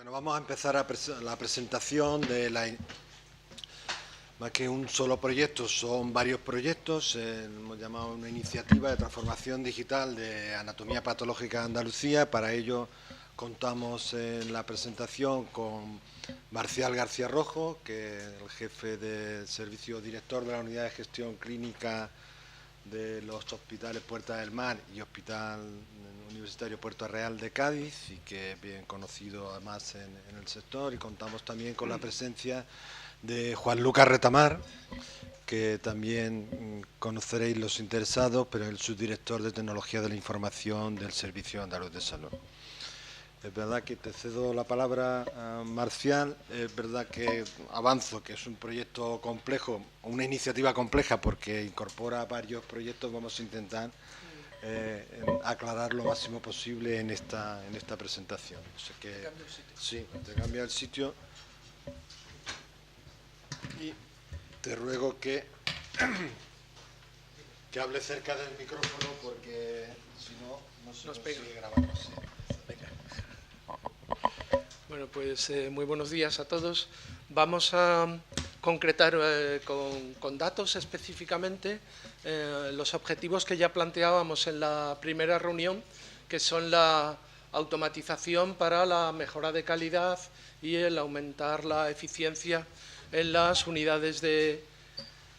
Bueno, vamos a empezar la presentación de más que un solo proyecto, son varios proyectos. Hemos llamado una iniciativa de transformación digital de anatomía patológica de Andalucía. Para ello contamos en la presentación con Marcial García Rojo, que es el jefe del servicio director de la unidad de gestión clínica de los hospitales Puerta del Mar y Hospital Universitario Puerto Real de Cádiz, y que es bien conocido además en el sector. Y contamos también con la presencia de Juan Lucas Retamar, que también conoceréis los interesados, pero es el subdirector de Tecnología de la Información del Servicio Andaluz de Salud. Es verdad que te cedo la palabra a Marcial. Es verdad que avanzo, que es un proyecto complejo, una iniciativa compleja, porque incorpora varios proyectos. Vamos a intentar aclarar lo máximo posible en esta presentación. O sea que, sí, te cambia el sitio. Y te ruego que hable cerca del micrófono, porque si no, no se consigue grabar. Sí. Bueno, pues muy buenos días a todos. Vamos a concretar con datos específicamente los objetivos que ya planteábamos en la primera reunión, que son la automatización para la mejora de calidad y el aumentar la eficiencia en las unidades de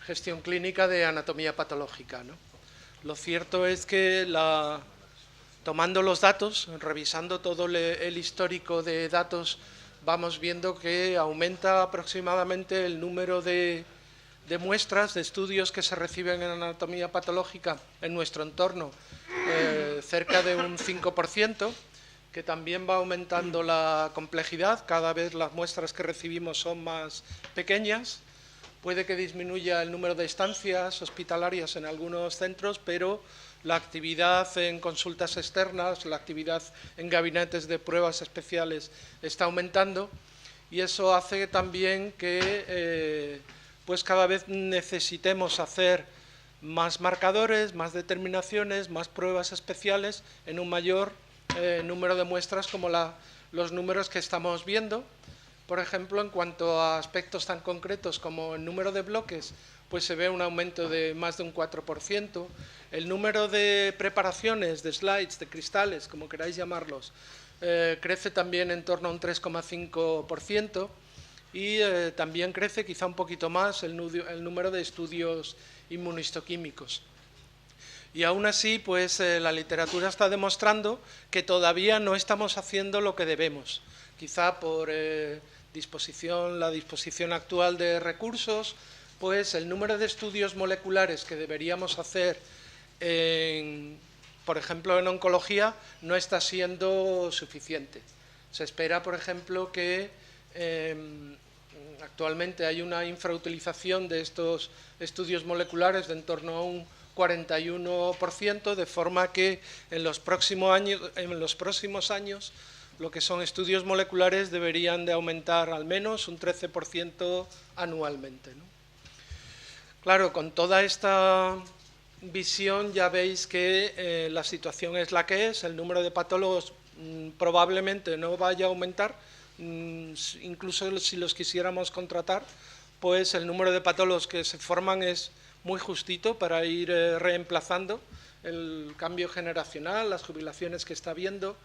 gestión clínica de anatomía patológica, ¿no? Lo cierto es que tomando los datos, revisando todo el histórico de datos, vamos viendo que aumenta aproximadamente el número de muestras, de estudios que se reciben en anatomía patológica en nuestro entorno, cerca de un 5%, que también va aumentando la complejidad. Cada vez las muestras que recibimos son más pequeñas. Puede que disminuya el número de estancias hospitalarias en algunos centros, pero la actividad en consultas externas, la actividad en gabinetes de pruebas especiales está aumentando, y eso hace también que pues cada vez necesitemos hacer más marcadores, más determinaciones, más pruebas especiales en un mayor número de muestras, como los números que estamos viendo. Por ejemplo, en cuanto a aspectos tan concretos como el número de bloques, pues se ve un aumento de más de un 4%. El número de preparaciones, de slides, de cristales, como queráis llamarlos, crece también en torno a un 3,5%, y también crece quizá un poquito más el número de estudios inmunistoquímicos. Y aún así, pues la literatura está demostrando que todavía no estamos haciendo lo que debemos. Quizá por la disposición actual de recursos, pues el número de estudios moleculares que deberíamos hacer, por ejemplo, en oncología, no está siendo suficiente. Se espera, por ejemplo, que actualmente hay una infrautilización de estos estudios moleculares de en torno a un 41%, de forma que en los próximos años lo que son estudios moleculares deberían de aumentar al menos un 13% anualmente, ¿no? Claro, con toda esta visión ya veis que la situación es la que es. El número de patólogos probablemente no vaya a aumentar, incluso si los quisiéramos contratar, pues el número de patólogos que se forman es muy justito para ir reemplazando el cambio generacional, las jubilaciones que está habiendo,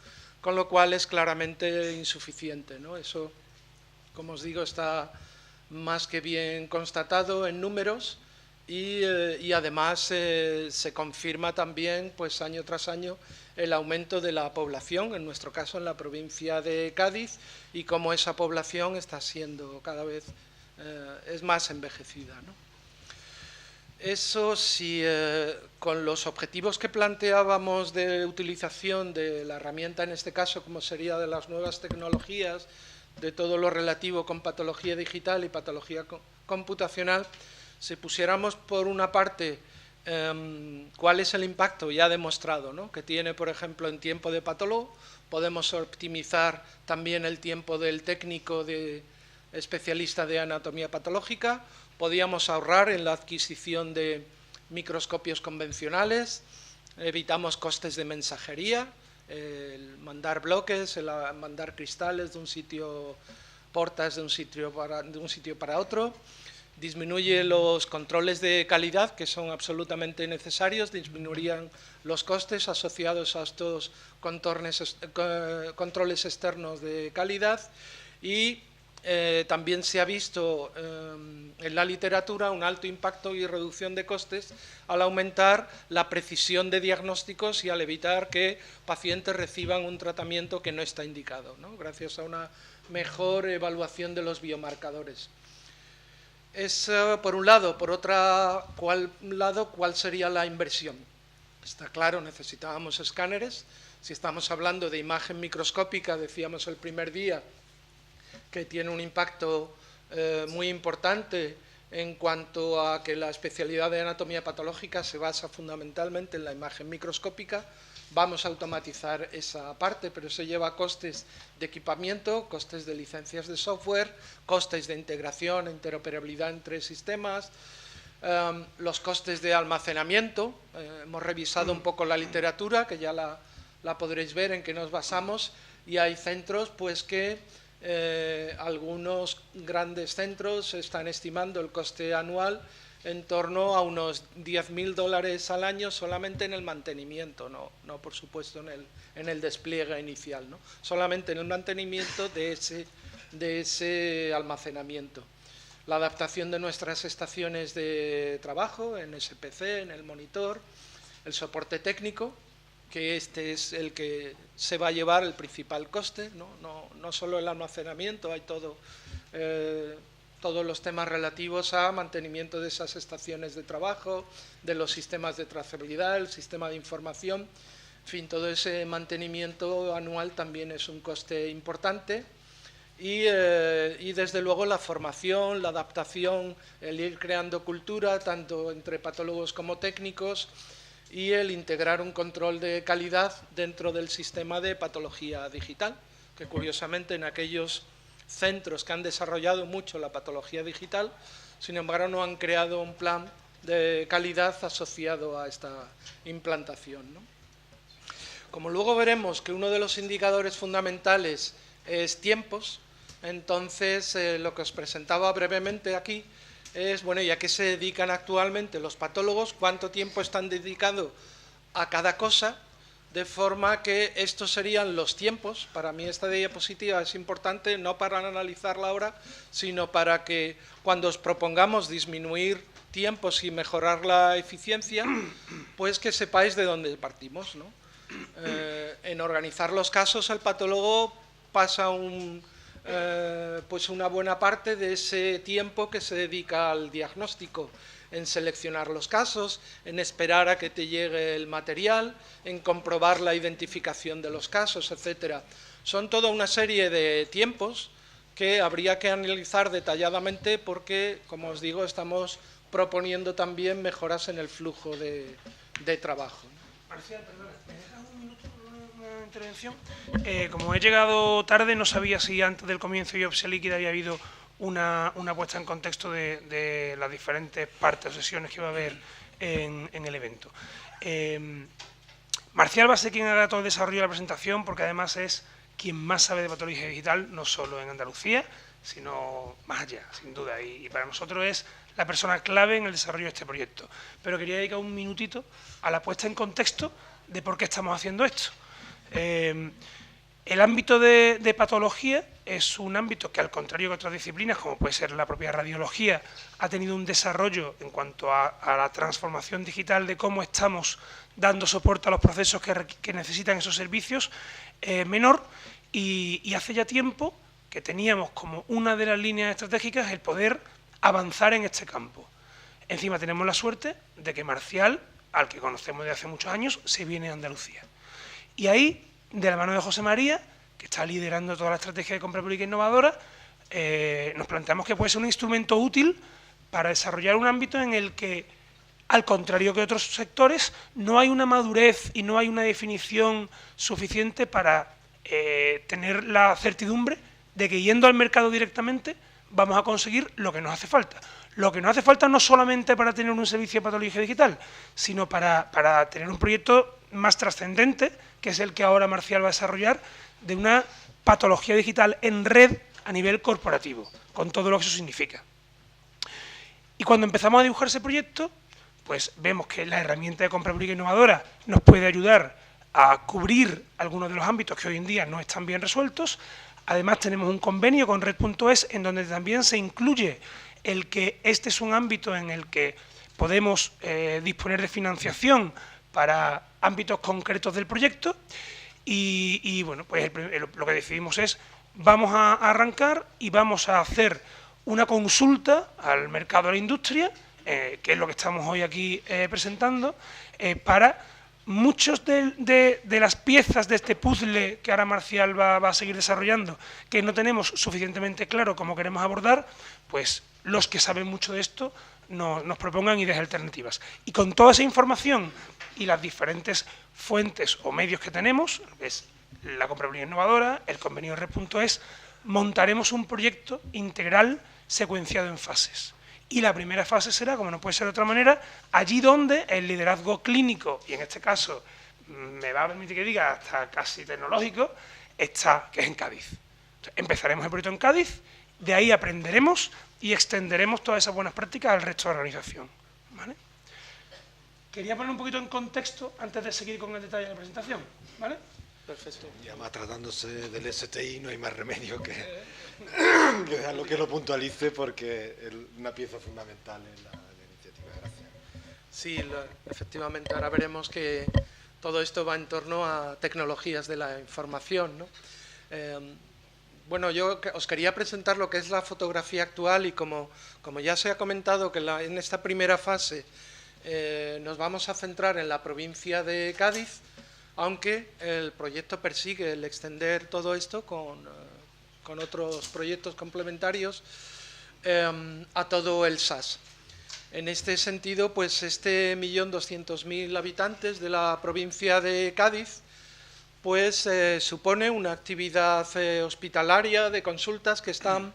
con lo cual es claramente insuficiente, ¿no? Eso, como os digo, está más que bien constatado en números, y además se confirma también, pues año tras año, el aumento de la población, en nuestro caso en la provincia de Cádiz, y cómo esa población está siendo cada vez es más envejecida, ¿no? Eso sí, con los objetivos que planteábamos de utilización de la herramienta, en este caso, como sería de las nuevas tecnologías, de todo lo relativo con patología digital y patología computacional, si pusiéramos por una parte cuál es el impacto ya demostrado, ¿no?, que tiene, por ejemplo, en tiempo de patólogo, podemos optimizar también el tiempo del técnico de especialista de anatomía patológica, podíamos ahorrar en la adquisición de microscopios convencionales, evitamos costes de mensajería, el mandar bloques, el mandar cristales de un sitio, portas de un sitio para otro. Disminuye los controles de calidad, que son absolutamente necesarios, disminuirían los costes asociados a estos controles externos de calidad, y también se ha visto en la literatura un alto impacto y reducción de costes al aumentar la precisión de diagnósticos y al evitar que pacientes reciban un tratamiento que no está indicado, ¿no? Gracias a una mejor evaluación de los biomarcadores. Es por un lado. Por otro lado, ¿cuál sería la inversión? Está claro, necesitábamos escáneres. Si estamos hablando de imagen microscópica, decíamos el primer día, que tiene un impacto muy importante en cuanto a que la especialidad de anatomía patológica se basa fundamentalmente en la imagen microscópica. Vamos a automatizar esa parte, pero eso lleva costes de equipamiento, costes de licencias de software, costes de integración, interoperabilidad entre sistemas, los costes de almacenamiento. Hemos revisado un poco la literatura, que ya la podréis ver en que nos basamos, y hay centros pues que algunos grandes centros están estimando el coste anual en torno a unos $10.000 al año solamente en el mantenimiento, no por supuesto en el despliegue inicial, ¿no? Solamente en el mantenimiento de ese almacenamiento. La adaptación de nuestras estaciones de trabajo en SPC, en el monitor, el soporte técnico, que este es el que se va a llevar el principal coste, no solo el almacenamiento, hay todos los temas relativos a mantenimiento de esas estaciones de trabajo, de los sistemas de trazabilidad, el sistema de información, en fin, todo ese mantenimiento anual también es un coste importante, y desde luego la formación, la adaptación, el ir creando cultura, tanto entre patólogos como técnicos, y el integrar un control de calidad dentro del sistema de patología digital, que curiosamente en aquellos centros que han desarrollado mucho la patología digital, sin embargo no han creado un plan de calidad asociado a esta implantación, ¿no? Como luego veremos que uno de los indicadores fundamentales es tiempos, entonces lo que os presentaba brevemente aquí es, bueno, ¿y a qué se dedican actualmente los patólogos? ¿Cuánto tiempo están dedicados a cada cosa? De forma que estos serían los tiempos. Para mí esta diapositiva es importante no para analizarla ahora, sino para que cuando os propongamos disminuir tiempos y mejorar la eficiencia, pues que sepáis de dónde partimos, ¿no? En organizar los casos, el patólogo pasa pues una buena parte de ese tiempo que se dedica al diagnóstico, en seleccionar los casos, en esperar a que te llegue el material, en comprobar la identificación de los casos, etcétera. Son toda una serie de tiempos que habría que analizar detalladamente porque, como os digo, estamos proponiendo también mejoras en el flujo de trabajo. Marcial, perdona, ¿me dejas un minuto una intervención? Como he llegado tarde, no sabía si antes del comienzo de Biopsia Líquida había habido una puesta en contexto de las diferentes partes o sesiones que iba a haber en el evento. Marcial va a ser quien haga todo el desarrollo de la presentación, porque además es quien más sabe de patología digital, no solo en Andalucía, sino más allá, sin duda, y para nosotros es la persona clave en el desarrollo de este proyecto. Pero quería dedicar un minutito a la puesta en contexto de por qué estamos haciendo esto. El ámbito de patología es un ámbito que, al contrario que otras disciplinas, como puede ser la propia radiología, ha tenido un desarrollo en cuanto a la transformación digital de cómo estamos dando soporte a los procesos que necesitan esos servicios, menor, y hace ya tiempo que teníamos como una de las líneas estratégicas el poder avanzar en este campo. Encima tenemos la suerte de que Marcial, al que conocemos de hace muchos años, se viene a Andalucía. Y ahí, de la mano de José María, que está liderando toda la estrategia de compra pública innovadora, nos planteamos que puede ser un instrumento útil para desarrollar un ámbito en el que, al contrario que otros sectores, no hay una madurez y no hay una definición suficiente para tener la certidumbre de que, yendo al mercado directamente, vamos a conseguir lo que nos hace falta. Lo que nos hace falta no solamente para tener un servicio de patología digital, sino para tener un proyecto más trascendente, que es el que ahora Marcial va a desarrollar, de una patología digital en red a nivel corporativo, con todo lo que eso significa. Y cuando empezamos a dibujar ese proyecto, pues vemos que la herramienta de compra pública innovadora nos puede ayudar a cubrir algunos de los ámbitos que hoy en día no están bien resueltos. Además, tenemos un convenio con Red.es en donde también se incluye el que este es un ámbito en el que podemos disponer de financiación para ámbitos concretos del proyecto y bueno, pues lo que decidimos es, vamos a arrancar y vamos a hacer una consulta al mercado de la industria, que es lo que estamos hoy aquí presentando, para muchos de las piezas de este puzzle que ahora Marcial va a seguir desarrollando, que no tenemos suficientemente claro cómo queremos abordar, pues los que saben mucho de esto nos propongan ideas alternativas. Y con toda esa información y las diferentes fuentes o medios que tenemos, es la compra pública innovadora, el convenio Red.es, montaremos un proyecto integral secuenciado en fases. Y la primera fase será, como no puede ser de otra manera, allí donde el liderazgo clínico, y en este caso me va a permitir que diga hasta casi tecnológico, está, que es en Cádiz. Entonces, empezaremos el proyecto en Cádiz, de ahí aprenderemos y extenderemos todas esas buenas prácticas al resto de la organización, ¿vale? Quería poner un poquito en contexto antes de seguir con el detalle de la presentación, ¿vale? Perfecto. Y además, tratándose del STI, no hay más remedio que dejarlo que lo puntualice, porque es una pieza fundamental en la iniciativa. Gracias. Sí, efectivamente, ahora veremos que todo esto va en torno a tecnologías de la información, ¿no? Bueno, yo os quería presentar lo que es la fotografía actual y como ya se ha comentado que en esta primera fase nos vamos a centrar en la provincia de Cádiz, aunque el proyecto persigue el extender todo esto con otros proyectos complementarios a todo el SAS. En este sentido, pues este 1.200.000 habitantes de la provincia de Cádiz pues supone una actividad hospitalaria de consultas que están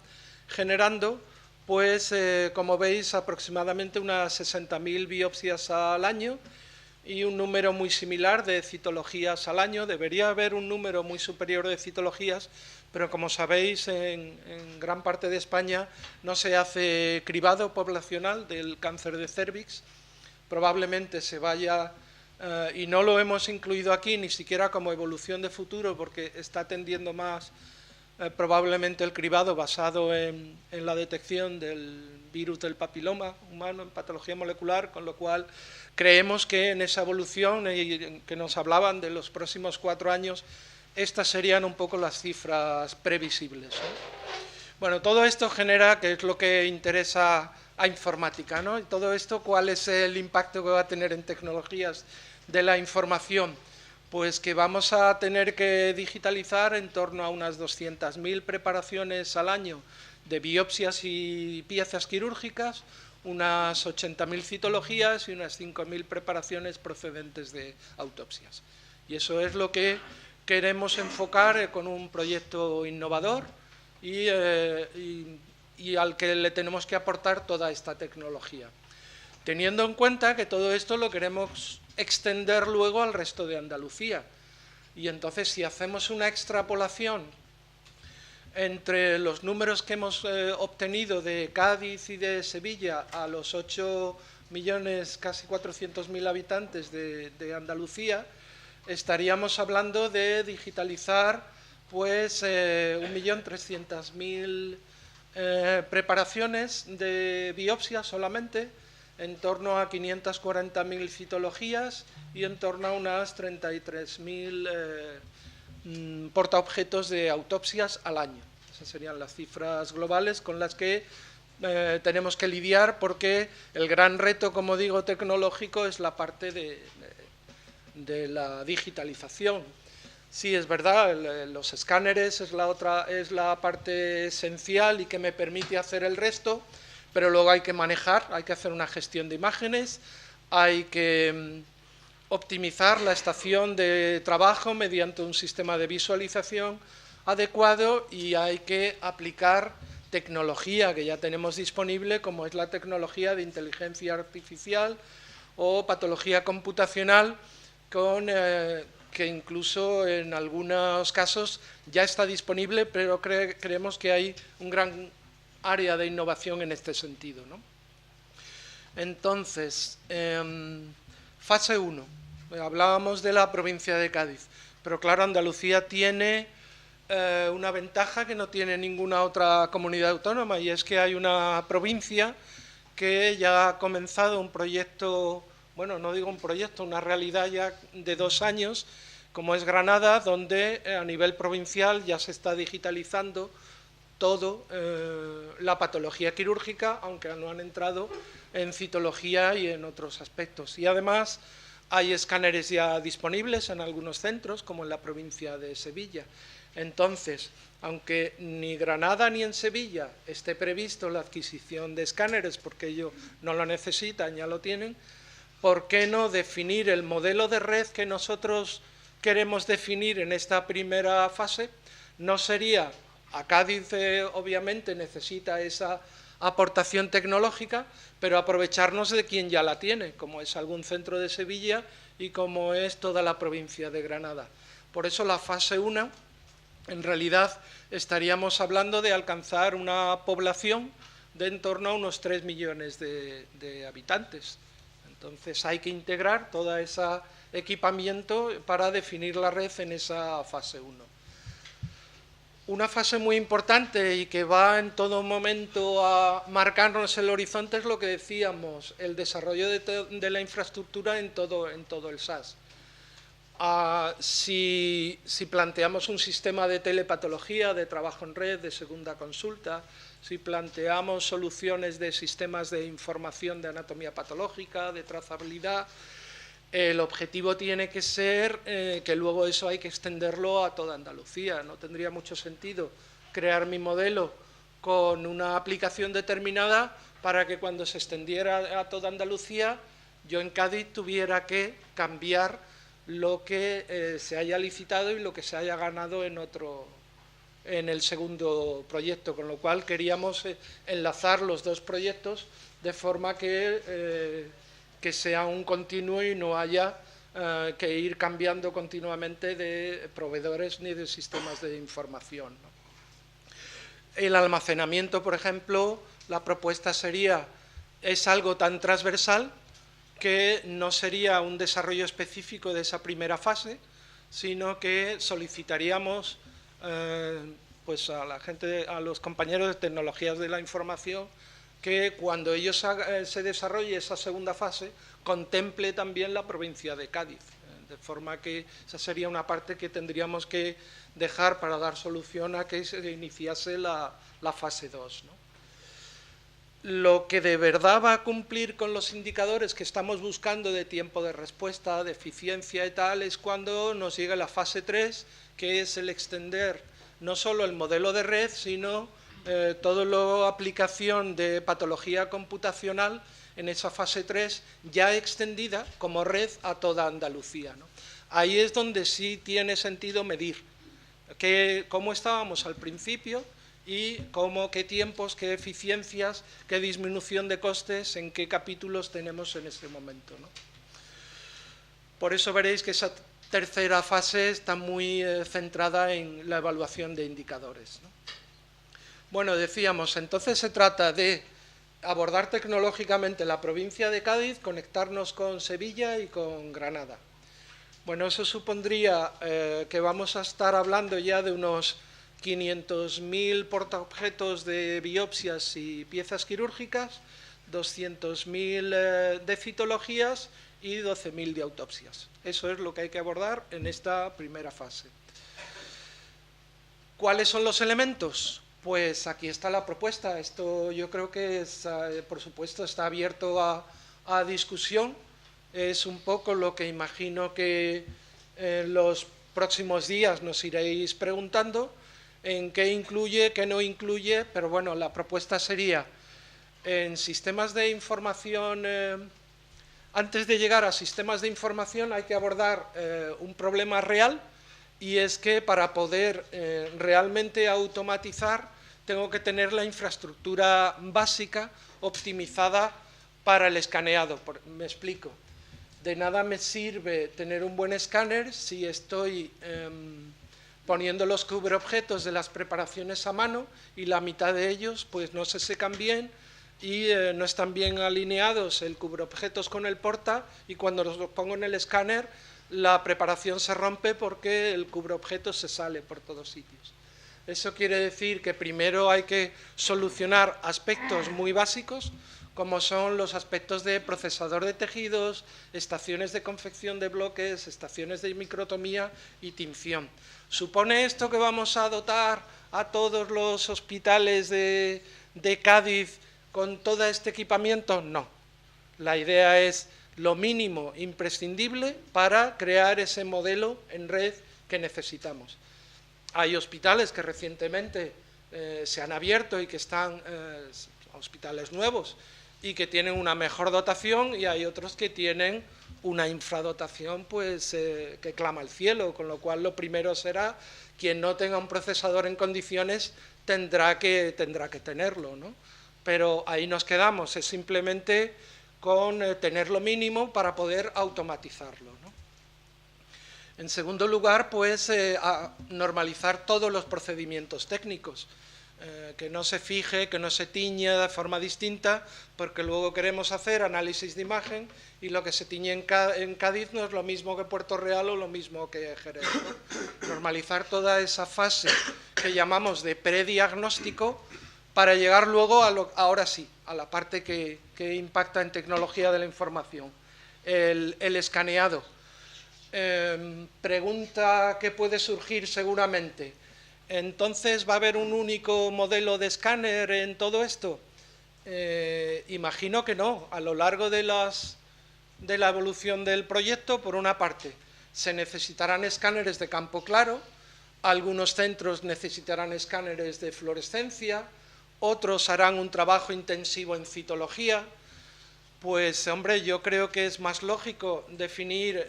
generando, pues como veis, aproximadamente unas 60.000 biopsias al año y un número muy similar de citologías al año. Debería haber un número muy superior de citologías, pero como sabéis, en gran parte de España no se hace cribado poblacional del cáncer de cérvix. Probablemente se vaya... y no lo hemos incluido aquí ni siquiera como evolución de futuro, porque está tendiendo más probablemente el cribado basado en la detección del virus del papiloma humano en patología molecular, con lo cual creemos que en esa evolución que nos hablaban de los próximos 4 años, estas serían un poco las cifras previsibles, ¿no? Bueno, todo esto genera, que es lo que interesa a informática, ¿no? Y todo esto, ¿cuál es el impacto que va a tener en tecnologías de la información? Pues que vamos a tener que digitalizar en torno a unas 200.000 preparaciones al año de biopsias y piezas quirúrgicas, unas 80.000 citologías y unas 5.000 preparaciones procedentes de autopsias. Y eso es lo que queremos enfocar con un proyecto innovador y al que le tenemos que aportar toda esta tecnología, teniendo en cuenta que todo esto lo queremos extender luego al resto de Andalucía. Y entonces, si hacemos una extrapolación entre los números que hemos obtenido de Cádiz y de Sevilla a los 8 millones, casi 400.000 habitantes de Andalucía, estaríamos hablando de digitalizar pues 1.300.000 preparaciones de biopsia solamente, en torno a 540.000 citologías y en torno a unas 33.000 portaobjetos de autopsias al año. Esas serían las cifras globales con las que tenemos que lidiar, porque el gran reto, como digo, tecnológico es la parte de la digitalización. Sí, es verdad, los escáneres es la parte esencial y que me permite hacer el resto, pero luego hay que manejar, hay que hacer una gestión de imágenes, hay que optimizar la estación de trabajo mediante un sistema de visualización adecuado y hay que aplicar tecnología que ya tenemos disponible, como es la tecnología de inteligencia artificial o patología computacional, que incluso en algunos casos ya está disponible, pero creemos que hay un gran área de innovación en este sentido, ¿no? Entonces, fase 1. Hablábamos de la provincia de Cádiz, pero claro, Andalucía tiene una ventaja que no tiene ninguna otra comunidad autónoma, y es que hay una provincia que ya ha comenzado un proyecto, bueno, no digo un proyecto, una realidad ya de 2 años, como es Granada, donde a nivel provincial ya se está digitalizando todo la patología quirúrgica, aunque no han entrado en citología y en otros aspectos. Y además hay escáneres ya disponibles en algunos centros, como en la provincia de Sevilla. Entonces, aunque ni Granada ni en Sevilla esté previsto la adquisición de escáneres, porque ellos no lo necesitan, ya lo tienen, ¿por qué no definir el modelo de red que nosotros queremos definir en esta primera fase? No sería, a Cádiz obviamente necesita esa aportación tecnológica, pero aprovecharnos de quien ya la tiene, como es algún centro de Sevilla y como es toda la provincia de Granada. Por eso la fase 1, en realidad estaríamos hablando de alcanzar una población de en torno a unos 3 millones de habitantes. Entonces hay que integrar todo ese equipamiento para definir la red en esa fase 1. Una fase muy importante y que va en todo momento a marcarnos el horizonte es lo que decíamos, el desarrollo de la infraestructura en todo el SAS. Si planteamos un sistema de telepatología, de trabajo en red, de segunda consulta, si planteamos soluciones de sistemas de información de anatomía patológica, de trazabilidad, el objetivo tiene que ser que luego eso hay que extenderlo a toda Andalucía. No tendría mucho sentido crear mi modelo con una aplicación determinada para que cuando se extendiera a toda Andalucía yo en Cádiz tuviera que cambiar lo que se haya licitado y lo que se haya ganado en el segundo proyecto, con lo cual queríamos enlazar los 2 proyectos de forma que sea un continuo y no haya que ir cambiando continuamente de proveedores ni de sistemas de información, ¿no? El almacenamiento, por ejemplo, la propuesta sería, es algo tan transversal que no sería un desarrollo específico de esa primera fase, sino que solicitaríamos pues a la gente, a los compañeros de tecnologías de la información, que cuando ellos se desarrolle esa segunda fase, contemple también la provincia de Cádiz, de forma que esa sería una parte que tendríamos que dejar para dar solución a que se iniciase la fase 2, ¿no? Lo que de verdad va a cumplir con los indicadores que estamos buscando de tiempo de respuesta, de eficiencia y tal, es cuando nos llegue la fase 3, que es el extender no solo el modelo de red, sino toda la aplicación de patología computacional en esa fase 3 ya extendida como red a toda Andalucía, ¿no? Ahí es donde sí tiene sentido medir cómo estábamos al principio y qué tiempos, qué eficiencias, qué disminución de costes, en qué capítulos tenemos en este momento, ¿no? Por eso veréis que esa tercera fase está muy centrada en la evaluación de indicadores, ¿no? Bueno, decíamos, entonces se trata de abordar tecnológicamente la provincia de Cádiz, conectarnos con Sevilla y con Granada. Bueno, eso supondría que vamos a estar hablando ya de unos 500.000 portaobjetos de biopsias y piezas quirúrgicas, 200.000 de citologías y 12.000 de autopsias. Eso es lo que hay que abordar en esta primera fase. ¿Cuáles son los elementos? Pues aquí está la propuesta. Esto yo creo que por supuesto está abierto a discusión. Es un poco lo que imagino que en los próximos días nos iréis preguntando, en qué incluye, qué no incluye, pero bueno, la propuesta sería en sistemas de información. Antes de llegar a sistemas de información hay que abordar un problema real, y es que para poder realmente automatizar tengo que tener la infraestructura básica optimizada para el escaneado. Me explico. De nada me sirve tener un buen escáner si estoy poniendo los cubreobjetos de las preparaciones a mano y la mitad de ellos pues no se secan bien y no están bien alineados el cubreobjetos con el porta, y cuando los pongo en el escáner la preparación se rompe porque el cubreobjetos se sale por todos sitios. Eso quiere decir que primero hay que solucionar aspectos muy básicos, como son los aspectos de procesador de tejidos, estaciones de confección de bloques, estaciones de microtomía y tinción. ¿Supone esto que vamos a dotar a todos los hospitales de Cádiz con todo este equipamiento? No. La idea es lo mínimo imprescindible para crear ese modelo en red que necesitamos. Hay hospitales que recientemente se han abierto y que están hospitales nuevos y que tienen una mejor dotación, y hay otros que tienen una infradotación pues, que clama al cielo, con lo cual lo primero será quien no tenga un procesador en condiciones tendrá que tenerlo, ¿no? Pero ahí nos quedamos, es simplemente con tener lo mínimo para poder automatizarlo, ¿no? En segundo lugar, pues normalizar todos los procedimientos técnicos, que no se fije, que no se tiña de forma distinta, porque luego queremos hacer análisis de imagen y lo que se tiñe en Cádiz no es lo mismo que Puerto Real o lo mismo que Jerez, ¿no? Normalizar toda esa fase que llamamos de prediagnóstico para llegar luego ahora sí, a la parte que impacta en tecnología de la información, el escaneado. Pregunta que puede surgir seguramente: ¿entonces va a haber un único modelo de escáner en todo esto? Imagino que no. A lo largo de la evolución del proyecto, por una parte, se necesitarán escáneres de campo claro, algunos centros necesitarán escáneres de fluorescencia, otros harán un trabajo intensivo en citología. Pues, hombre, yo creo que es más lógico definir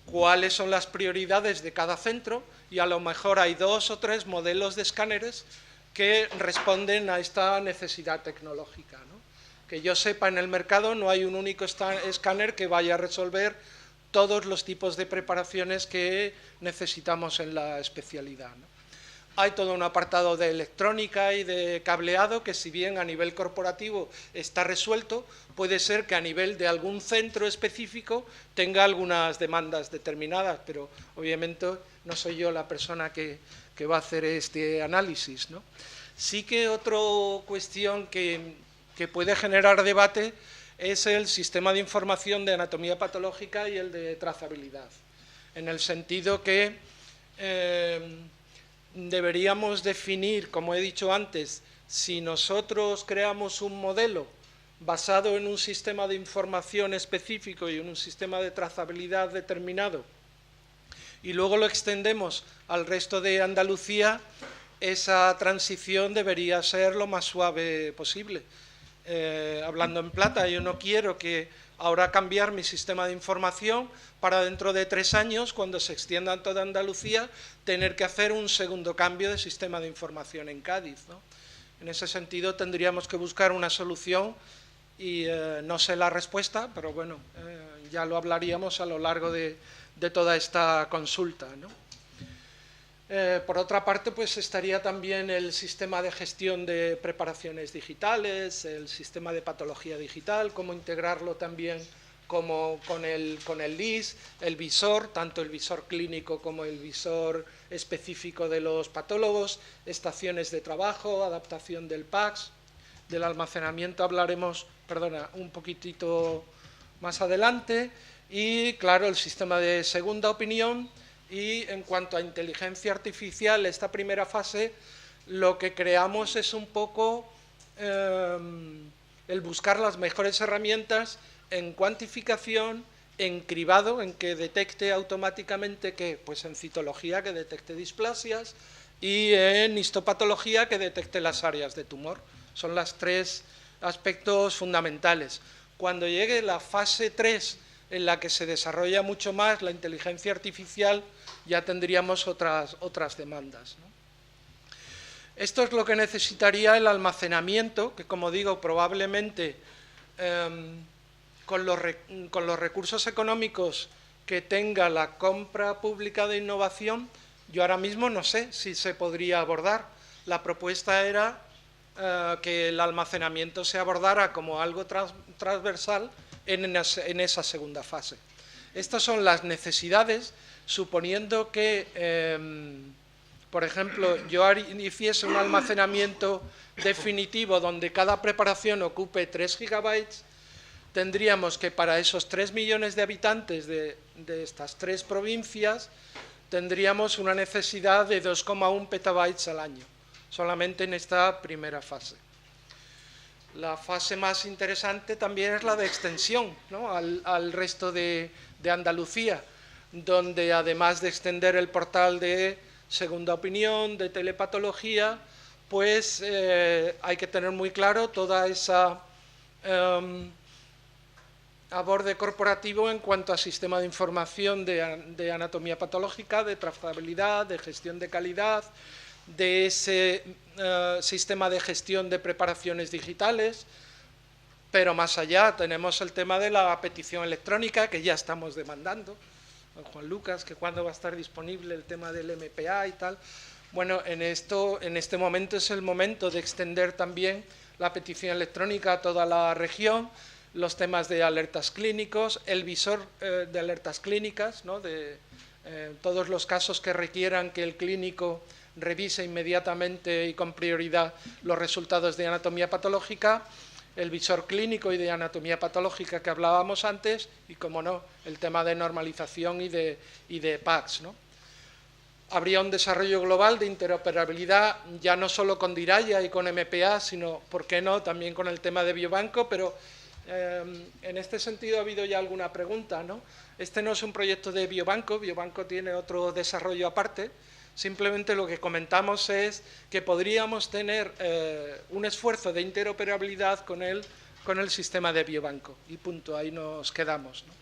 cuáles son las prioridades de cada centro, y a lo mejor hay 2 o 3 modelos de escáneres que responden a esta necesidad tecnológica, ¿no? Que yo sepa, en el mercado no hay un único escáner que vaya a resolver todos los tipos de preparaciones que necesitamos en la especialidad, ¿no? Hay todo un apartado de electrónica y de cableado que, si bien a nivel corporativo está resuelto, puede ser que a nivel de algún centro específico tenga algunas demandas determinadas, pero obviamente no soy yo la persona que va a hacer este análisis, ¿no? Sí que otra cuestión que puede generar debate es el sistema de información de anatomía patológica y el de trazabilidad, en el sentido que deberíamos definir, como he dicho antes, si nosotros creamos un modelo basado en un sistema de información específico y en un sistema de trazabilidad determinado, y luego lo extendemos al resto de Andalucía, esa transición debería ser lo más suave posible. Hablando en plata, yo no quiero que ahora cambiar mi sistema de información para dentro de 3 años, cuando se extienda en toda Andalucía, tener que hacer un segundo cambio de sistema de información en Cádiz, ¿no? En ese sentido tendríamos que buscar una solución y no sé la respuesta, pero bueno, ya lo hablaríamos a lo largo de toda esta consulta, ¿no? Por otra parte, pues estaría también el sistema de gestión de preparaciones digitales, el sistema de patología digital, cómo integrarlo también como con el LIS, el visor, tanto el visor clínico como el visor específico de los patólogos, estaciones de trabajo, adaptación del PACS. Del almacenamiento hablaremos, un poquitito más adelante, y claro, el sistema de segunda opinión. Y en cuanto a inteligencia artificial, esta primera fase, lo que creamos es un poco el buscar las mejores herramientas en cuantificación, en cribado, en que detecte automáticamente pues en citología que detecte displasias, y en histopatología que detecte las áreas de tumor. Son los 3 aspectos fundamentales. Cuando llegue la fase 3, en la que se desarrolla mucho más la inteligencia artificial, ya tendríamos otras demandas, ¿no? Esto es lo que necesitaría el almacenamiento, que, como digo, probablemente con los recursos económicos que tenga la compra pública de innovación, yo ahora mismo no sé si se podría abordar. La propuesta era que el almacenamiento se abordara como algo transversal en esa segunda fase. Estas son las necesidades, suponiendo que, por ejemplo, yo hiciese un almacenamiento definitivo donde cada preparación ocupe 3 gigabytes, tendríamos que para esos 3 millones de habitantes de estas 3 provincias, tendríamos una necesidad de 2,1 petabytes al año, solamente en esta primera fase. La fase más interesante también es la de extensión, ¿no?, al resto de Andalucía, donde además de extender el portal de segunda opinión, de telepatología, pues hay que tener muy claro toda esa aborde corporativo en cuanto a sistema de información de anatomía patológica, de trazabilidad, de gestión de calidad, de ese sistema de gestión de preparaciones digitales, pero más allá tenemos el tema de la petición electrónica, que ya estamos demandando. Juan Lucas, que cuándo va a estar disponible el tema del MPA y tal. Bueno, en este momento es el momento de extender también la petición electrónica a toda la región, los temas de alertas clínicos, el visor de alertas clínicas, ¿no?, de todos los casos que requieran que el clínico revise inmediatamente y con prioridad los resultados de anatomía patológica, el visor clínico y de anatomía patológica que hablábamos antes, y, como no, el tema de normalización y de PACS, ¿no? Habría un desarrollo global de interoperabilidad, ya no solo con DIRAYA y con MPA, sino, ¿por qué no?, también con el tema de biobanco, pero en este sentido ha habido ya alguna pregunta, ¿no? Este no es un proyecto de biobanco, biobanco tiene otro desarrollo aparte. Simplemente lo que comentamos es que podríamos tener un esfuerzo de interoperabilidad con el sistema de biobanco, y punto, ahí nos quedamos, ¿no?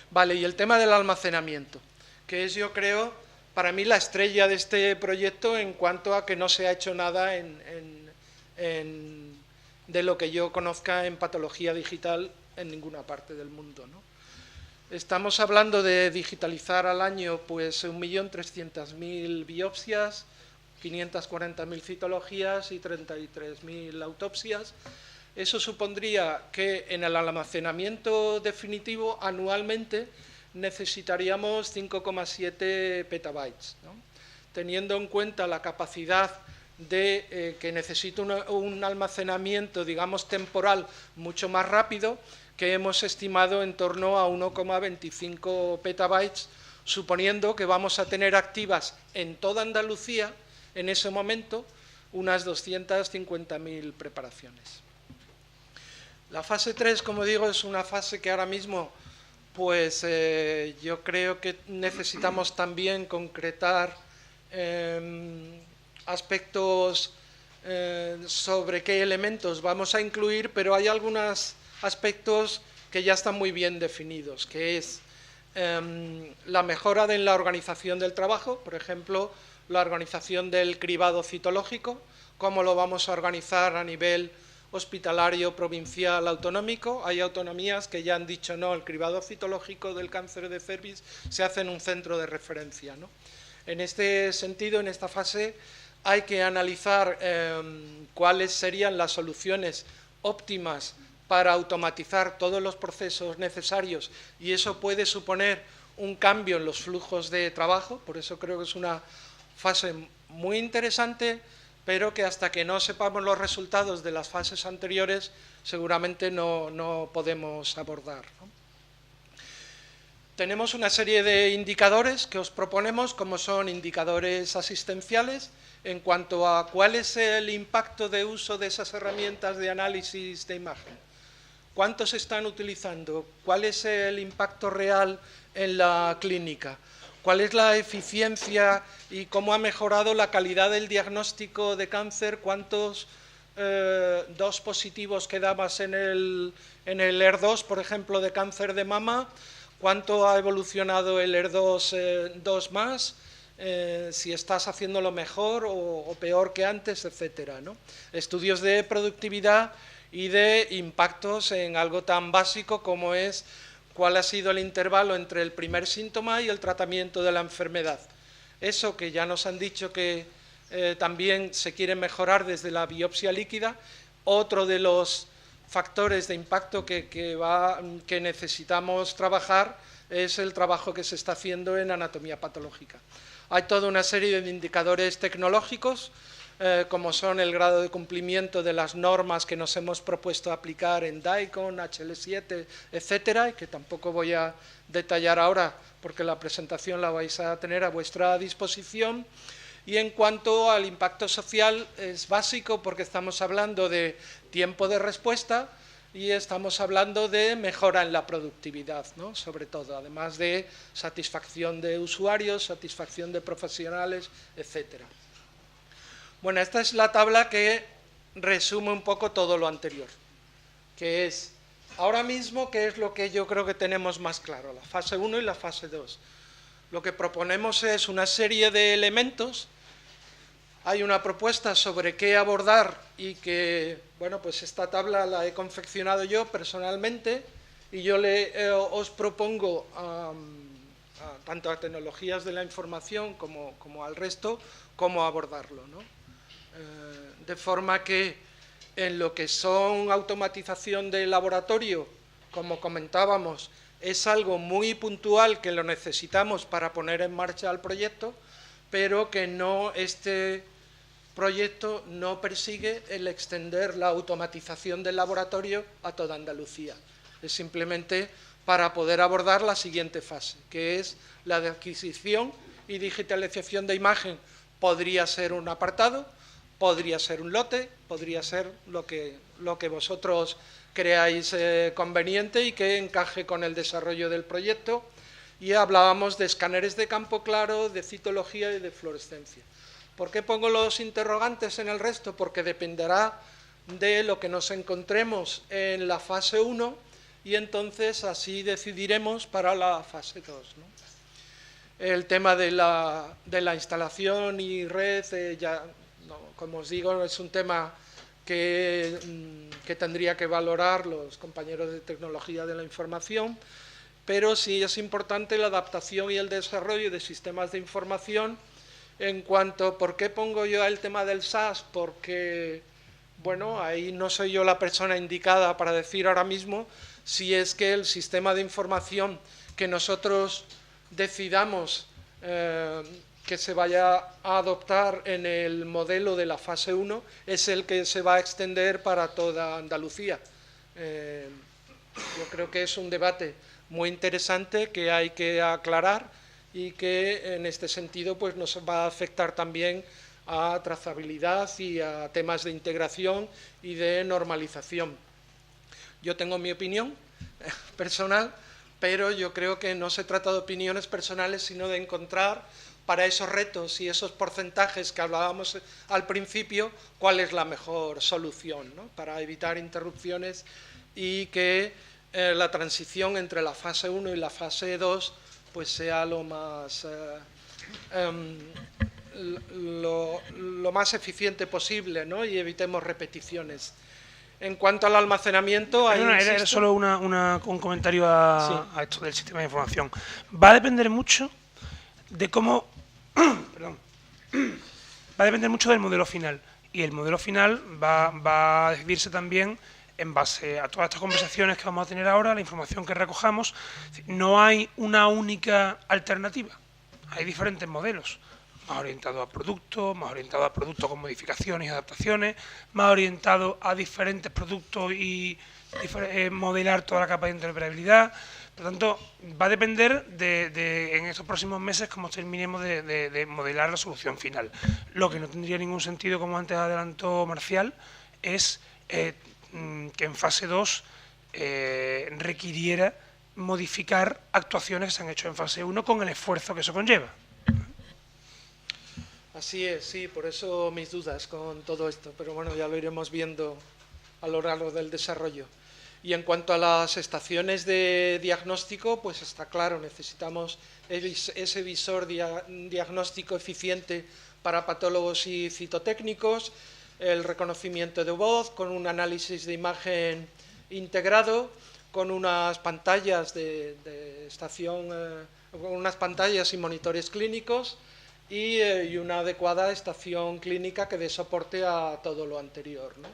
Vale, y el tema del almacenamiento, que es, yo creo, para mí la estrella de este proyecto en cuanto a que no se ha hecho nada de lo que yo conozca en patología digital en ninguna parte del mundo, ¿no? Estamos hablando de digitalizar al año pues 1.300.000 biopsias, 540.000 citologías y 33.000 autopsias. Eso supondría que en el almacenamiento definitivo anualmente necesitaríamos 5,7 petabytes, ¿no?, teniendo en cuenta la capacidad de que necesita un almacenamiento, digamos, temporal mucho más rápido, que hemos estimado en torno a 1,25 petabytes, suponiendo que vamos a tener activas en toda Andalucía, en ese momento, unas 250.000 preparaciones. La fase 3, como digo, es una fase que ahora mismo, pues yo creo que necesitamos también concretar aspectos sobre qué elementos vamos a incluir, pero hay algunos aspectos que ya están muy bien definidos, que es la mejora de la organización del trabajo, por ejemplo, la organización del cribado citológico, cómo lo vamos a organizar a nivel hospitalario, provincial, autonómico. Hay autonomías que ya han dicho no, el cribado citológico del cáncer de cervix se hace en un centro de referencia, ¿no? En este sentido, en esta fase, hay que analizar cuáles serían las soluciones óptimas para automatizar todos los procesos necesarios, y eso puede suponer un cambio en los flujos de trabajo. Por eso creo que es una fase muy interesante, pero que hasta que no sepamos los resultados de las fases anteriores seguramente no podemos abordar, ¿no? Tenemos una serie de indicadores que os proponemos, como son indicadores asistenciales, en cuanto a cuál es el impacto de uso de esas herramientas de análisis de imagen. ¿Cuántos se están utilizando? ¿Cuál es el impacto real en la clínica? ¿Cuál es la eficiencia y cómo ha mejorado la calidad del diagnóstico de cáncer? ¿Cuántos dos positivos quedabas en el ER2, por ejemplo, de cáncer de mama? ¿Cuánto ha evolucionado el ER2 2+, si estás haciéndolo mejor o peor que antes, etcétera, ¿no? Estudios de productividad y de impactos en algo tan básico como es cuál ha sido el intervalo entre el primer síntoma y el tratamiento de la enfermedad. Eso que ya nos han dicho que también se quiere mejorar desde la biopsia líquida, otro de los factores de impacto que necesitamos trabajar es el trabajo que se está haciendo en anatomía patológica. Hay toda una serie de indicadores tecnológicos, como son el grado de cumplimiento de las normas que nos hemos propuesto aplicar en DICOM, HL7, etcétera, y que tampoco voy a detallar ahora porque la presentación la vais a tener a vuestra disposición. Y en cuanto al impacto social, es básico porque estamos hablando de tiempo de respuesta y estamos hablando de mejora en la productividad, ¿no? Sobre todo, además de satisfacción de usuarios, satisfacción de profesionales, etcétera. Bueno, esta es la tabla que resume un poco todo lo anterior, que es, ahora mismo, ¿qué es lo que yo creo que tenemos más claro? La fase 1 y la fase 2. Lo que proponemos es una serie de elementos. Hay una propuesta sobre qué abordar y que, bueno, pues esta tabla la he confeccionado yo personalmente y yo os propongo tanto a tecnologías de la información como al resto, cómo abordarlo, ¿no? De forma que en lo que son automatización de laboratorio, como comentábamos, es algo muy puntual que lo necesitamos para poner en marcha el proyecto, pero que este proyecto no persigue el extender la automatización del laboratorio a toda Andalucía. Es simplemente para poder abordar la siguiente fase, que es la de adquisición y digitalización de imagen. Podría ser un apartado, podría ser un lote, podría ser lo que vosotros creáis conveniente y que encaje con el desarrollo del proyecto. Y hablábamos de escáneres de campo claro, de citología y de fluorescencia. ¿Por qué pongo los interrogantes en el resto? Porque dependerá de lo que nos encontremos en la fase 1 y entonces así decidiremos para la fase 2, ¿no? El tema de la instalación y red, como os digo, es un tema que tendría que valorar los compañeros de tecnología de la información, pero sí es importante la adaptación y el desarrollo de sistemas de información. En cuanto, ¿por qué pongo yo el tema del SAS? Porque, bueno, ahí no soy yo la persona indicada para decir ahora mismo si es que el sistema de información que nosotros decidamos que se vaya a adoptar en el modelo de la fase 1 es el que se va a extender para toda Andalucía. Yo creo que es un debate muy interesante que hay que aclarar y que en este sentido pues nos va a afectar también a trazabilidad y a temas de integración y de normalización. Yo tengo mi opinión personal, pero yo creo que no se trata de opiniones personales, sino de encontrar para esos retos y esos porcentajes que hablábamos al principio, cuál es la mejor solución, ¿no? Para evitar interrupciones y que la transición entre la fase 1 y la fase 2 pues sea lo más eficiente posible, ¿no? Y evitemos repeticiones. En cuanto al almacenamiento... Era solo un comentario a esto del sistema de información. Va a depender mucho de cómo... perdón. Va a depender mucho del modelo final. Y el modelo final va a decidirse también en base a todas estas conversaciones que vamos a tener ahora, la información que recojamos. No hay una única alternativa. Hay diferentes modelos. Más orientado a productos, más orientado a productos con modificaciones y adaptaciones, más orientado a diferentes productos y modelar toda la capa de interoperabilidad. Por lo tanto, va a depender en estos próximos meses cómo terminemos de modelar la solución final. Lo que no tendría ningún sentido, como antes adelantó Marcial, es que en fase 2 requiriera modificar actuaciones que se han hecho en fase 1 con el esfuerzo que eso conlleva. Así es, sí, por eso mis dudas con todo esto, pero bueno, ya lo iremos viendo a lo largo del desarrollo. Y en cuanto a las estaciones de diagnóstico, pues está claro, necesitamos ese visor diagnóstico eficiente para patólogos y citotécnicos, el reconocimiento de voz con un análisis de imagen integrado, con unas pantallas de estación, con unas pantallas y monitores clínicos y una adecuada estación clínica que dé soporte a todo lo anterior, ¿no?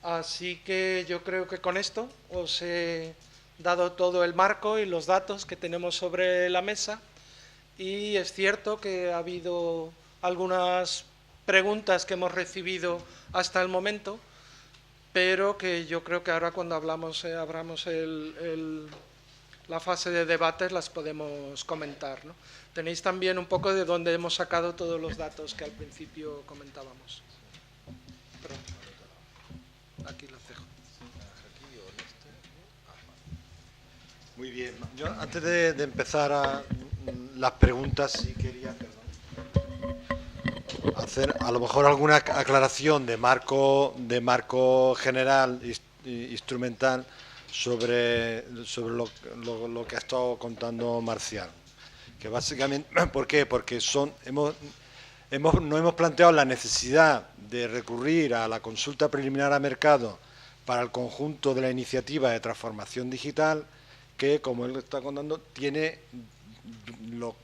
Así que yo creo que con esto os he dado todo el marco y los datos que tenemos sobre la mesa, y es cierto que ha habido algunas preguntas que hemos recibido hasta el momento, pero que yo creo que ahora cuando abramos la fase de debates las podemos comentar, ¿no? Tenéis también un poco de dónde hemos sacado todos los datos que al principio comentábamos. Perdón. Aquí los dejo. Muy bien. Yo, antes de empezar las preguntas, sí quería hacer a lo mejor alguna aclaración de marco general, instrumental, sobre lo que ha estado contando Marcial. Que básicamente, ¿por qué? Porque no hemos planteado la necesidad de recurrir a la consulta preliminar a mercado para el conjunto de la iniciativa de transformación digital, que, como él está contando, tiene,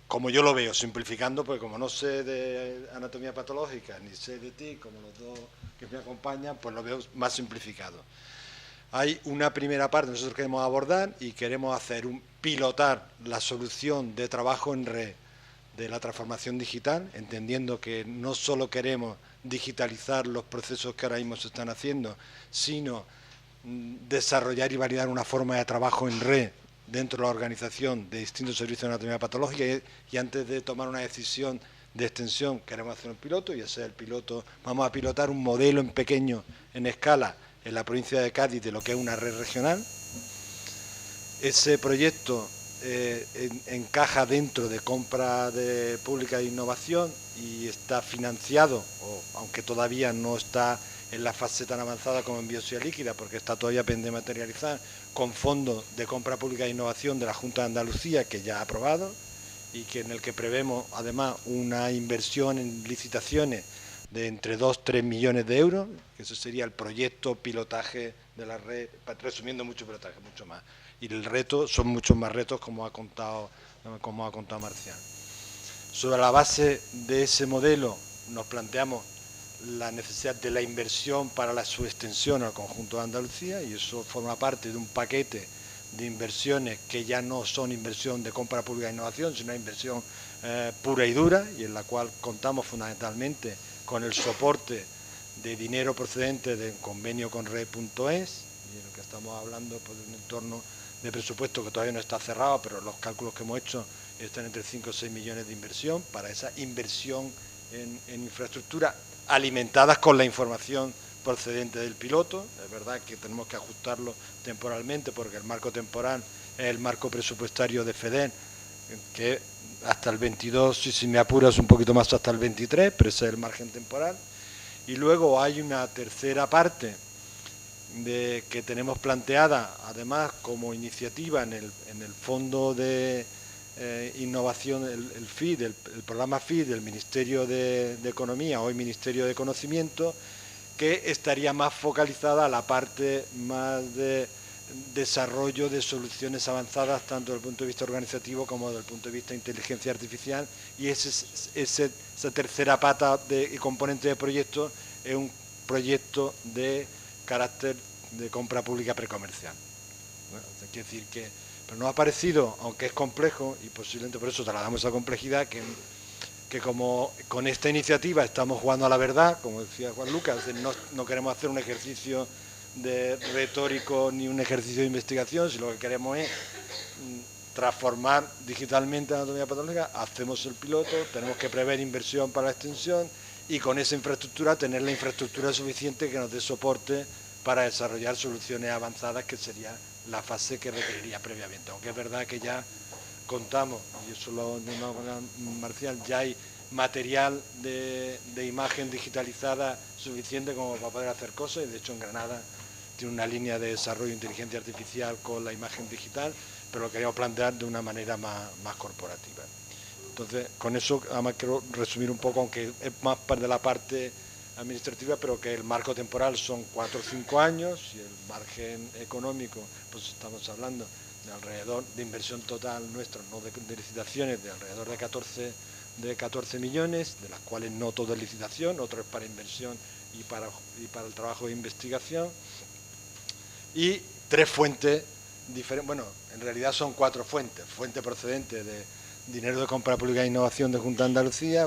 como yo lo veo, simplificando, porque como no sé de anatomía patológica, ni sé de TIC, como los dos que me acompañan, pues lo veo más simplificado. Hay una primera parte que nosotros queremos abordar y queremos pilotar la solución de trabajo en red de la transformación digital, entendiendo que no solo queremos digitalizar los procesos que ahora mismo se están haciendo, sino desarrollar y validar una forma de trabajo en red dentro de la organización de distintos servicios de anatomía patológica, y antes de tomar una decisión de extensión queremos hacer un piloto, y ese es el piloto. Vamos a pilotar un modelo en pequeño, en escala, en la provincia de Cádiz, de lo que es una red regional. Ese proyecto encaja dentro de compra pública de innovación y está financiado, aunque todavía no está en la fase tan avanzada como en biopsia líquida, porque está todavía pendiente de materializar, con fondos de compra pública de innovación de la Junta de Andalucía, que ya ha aprobado, y que en el que prevemos además una inversión en licitaciones de entre 2-3 millones de euros, que eso sería el proyecto pilotaje de la red, resumiendo mucho pilotaje, mucho más. Y el reto, son muchos más retos, como ha contado Marcial. Sobre la base de ese modelo nos planteamos la necesidad de la inversión para su extensión al conjunto de Andalucía, y eso forma parte de un paquete de inversiones que ya no son inversión de compra pública de innovación, sino inversión pura y dura, y en la cual contamos fundamentalmente con el soporte de dinero procedente del convenio con Red.es, y en el que estamos hablando pues, de un entorno de presupuesto que todavía no está cerrado, pero los cálculos que hemos hecho están entre 5 o 6 millones de inversión para esa inversión en infraestructura alimentadas con la información procedente del piloto. Es verdad que tenemos que ajustarlo temporalmente, porque el marco temporal es el marco presupuestario de FEDER, que hasta el 22, y si me apuras un poquito más hasta el 23, pero ese es el margen temporal. Y luego hay una tercera parte que tenemos planteada, además como iniciativa en el fondo de innovación, el FID, el programa FID del Ministerio de Economía, hoy Ministerio de Conocimiento, que estaría más focalizada a la parte más de desarrollo de soluciones avanzadas, tanto desde el punto de vista organizativo como desde el punto de vista de inteligencia artificial, y esa tercera pata y componente de proyecto es un proyecto de carácter de compra pública precomercial. Bueno, quiere decir que, pero nos ha parecido, aunque es complejo, y posiblemente por eso trasladamos esa complejidad, que como con esta iniciativa estamos jugando a la verdad, como decía Juan Lucas, no queremos hacer un ejercicio de retórico ni un ejercicio de investigación, si lo que queremos es transformar digitalmente la anatomía patológica, hacemos el piloto, tenemos que prever inversión para la extensión y con esa infraestructura tener la infraestructura suficiente que nos dé soporte para desarrollar soluciones avanzadas, que sería la fase que requeriría previamente. Aunque es verdad que ya contamos, y eso lo ha mencionado Marcial, ya hay material de imagen digitalizada suficiente como para poder hacer cosas, y de hecho en Granada tiene una línea de desarrollo de inteligencia artificial con la imagen digital, pero lo queríamos plantear de una manera más corporativa. Entonces, con eso, además quiero resumir un poco, aunque es más de la parte administrativa, pero que el marco temporal son 4 o 5 años y el margen económico, pues estamos hablando de alrededor de inversión total nuestra, no de licitaciones, de alrededor de 14 millones, de las cuales no todo es licitación, otro es para inversión y para el trabajo de investigación, y 3 fuentes diferentes, bueno, en realidad son 4 fuentes: fuente procedente de dinero de compra pública e innovación de Junta de Andalucía,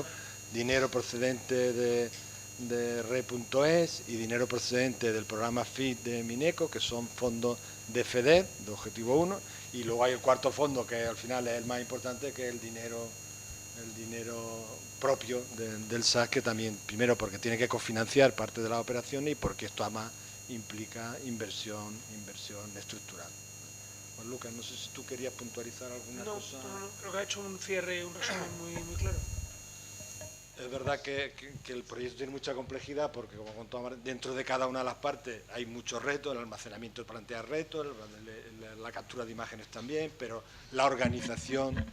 dinero procedente de Re.es y dinero procedente del programa FIT de Mineco, que son fondos de FEDER, de Objetivo 1, y luego hay el cuarto fondo, que al final es el más importante, que es el dinero propio del SAS, que también, primero porque tiene que cofinanciar parte de las operaciones y porque esto además implica inversión estructural. Pues Lucas, no sé si tú querías puntualizar alguna cosa. No, creo que ha hecho un cierre, un resumen muy claro. Es verdad que el proyecto tiene mucha complejidad porque, como contaba, dentro de cada una de las partes hay muchos retos. El almacenamiento plantea retos, la captura de imágenes también, pero la organización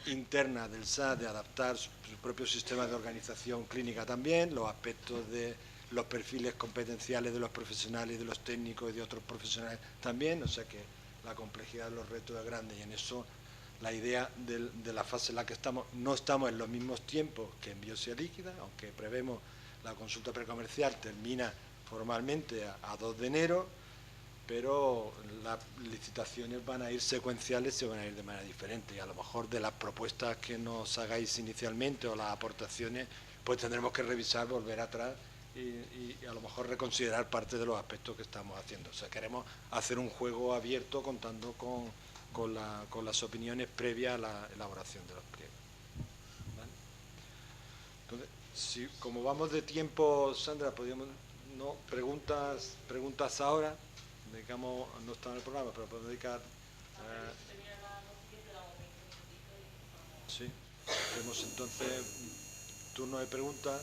interna del SAS, de adaptar su propio sistema de organización clínica también, los aspectos de los perfiles competenciales de los profesionales y de los técnicos y de otros profesionales también, o sea que la complejidad de los retos es grande, y en eso la idea de la fase en la que estamos, no estamos en los mismos tiempos que en biopsia líquida, aunque prevemos la consulta precomercial termina formalmente a 2 de enero, pero las licitaciones van a ir secuenciales, se van a ir de manera diferente, y a lo mejor de las propuestas que nos hagáis inicialmente o las aportaciones, pues tendremos que revisar, volver atrás y a lo mejor reconsiderar parte de los aspectos que estamos haciendo. O sea, queremos hacer un juego abierto contando con las opiniones previas a la elaboración de los pliegos. ¿Vale? Entonces, como vamos de tiempo, Sandra, podríamos, ¿no? Preguntas ahora. Dedicamos, no está en el programa, pero podemos dedicar. Sí, tenemos entonces turno de preguntas.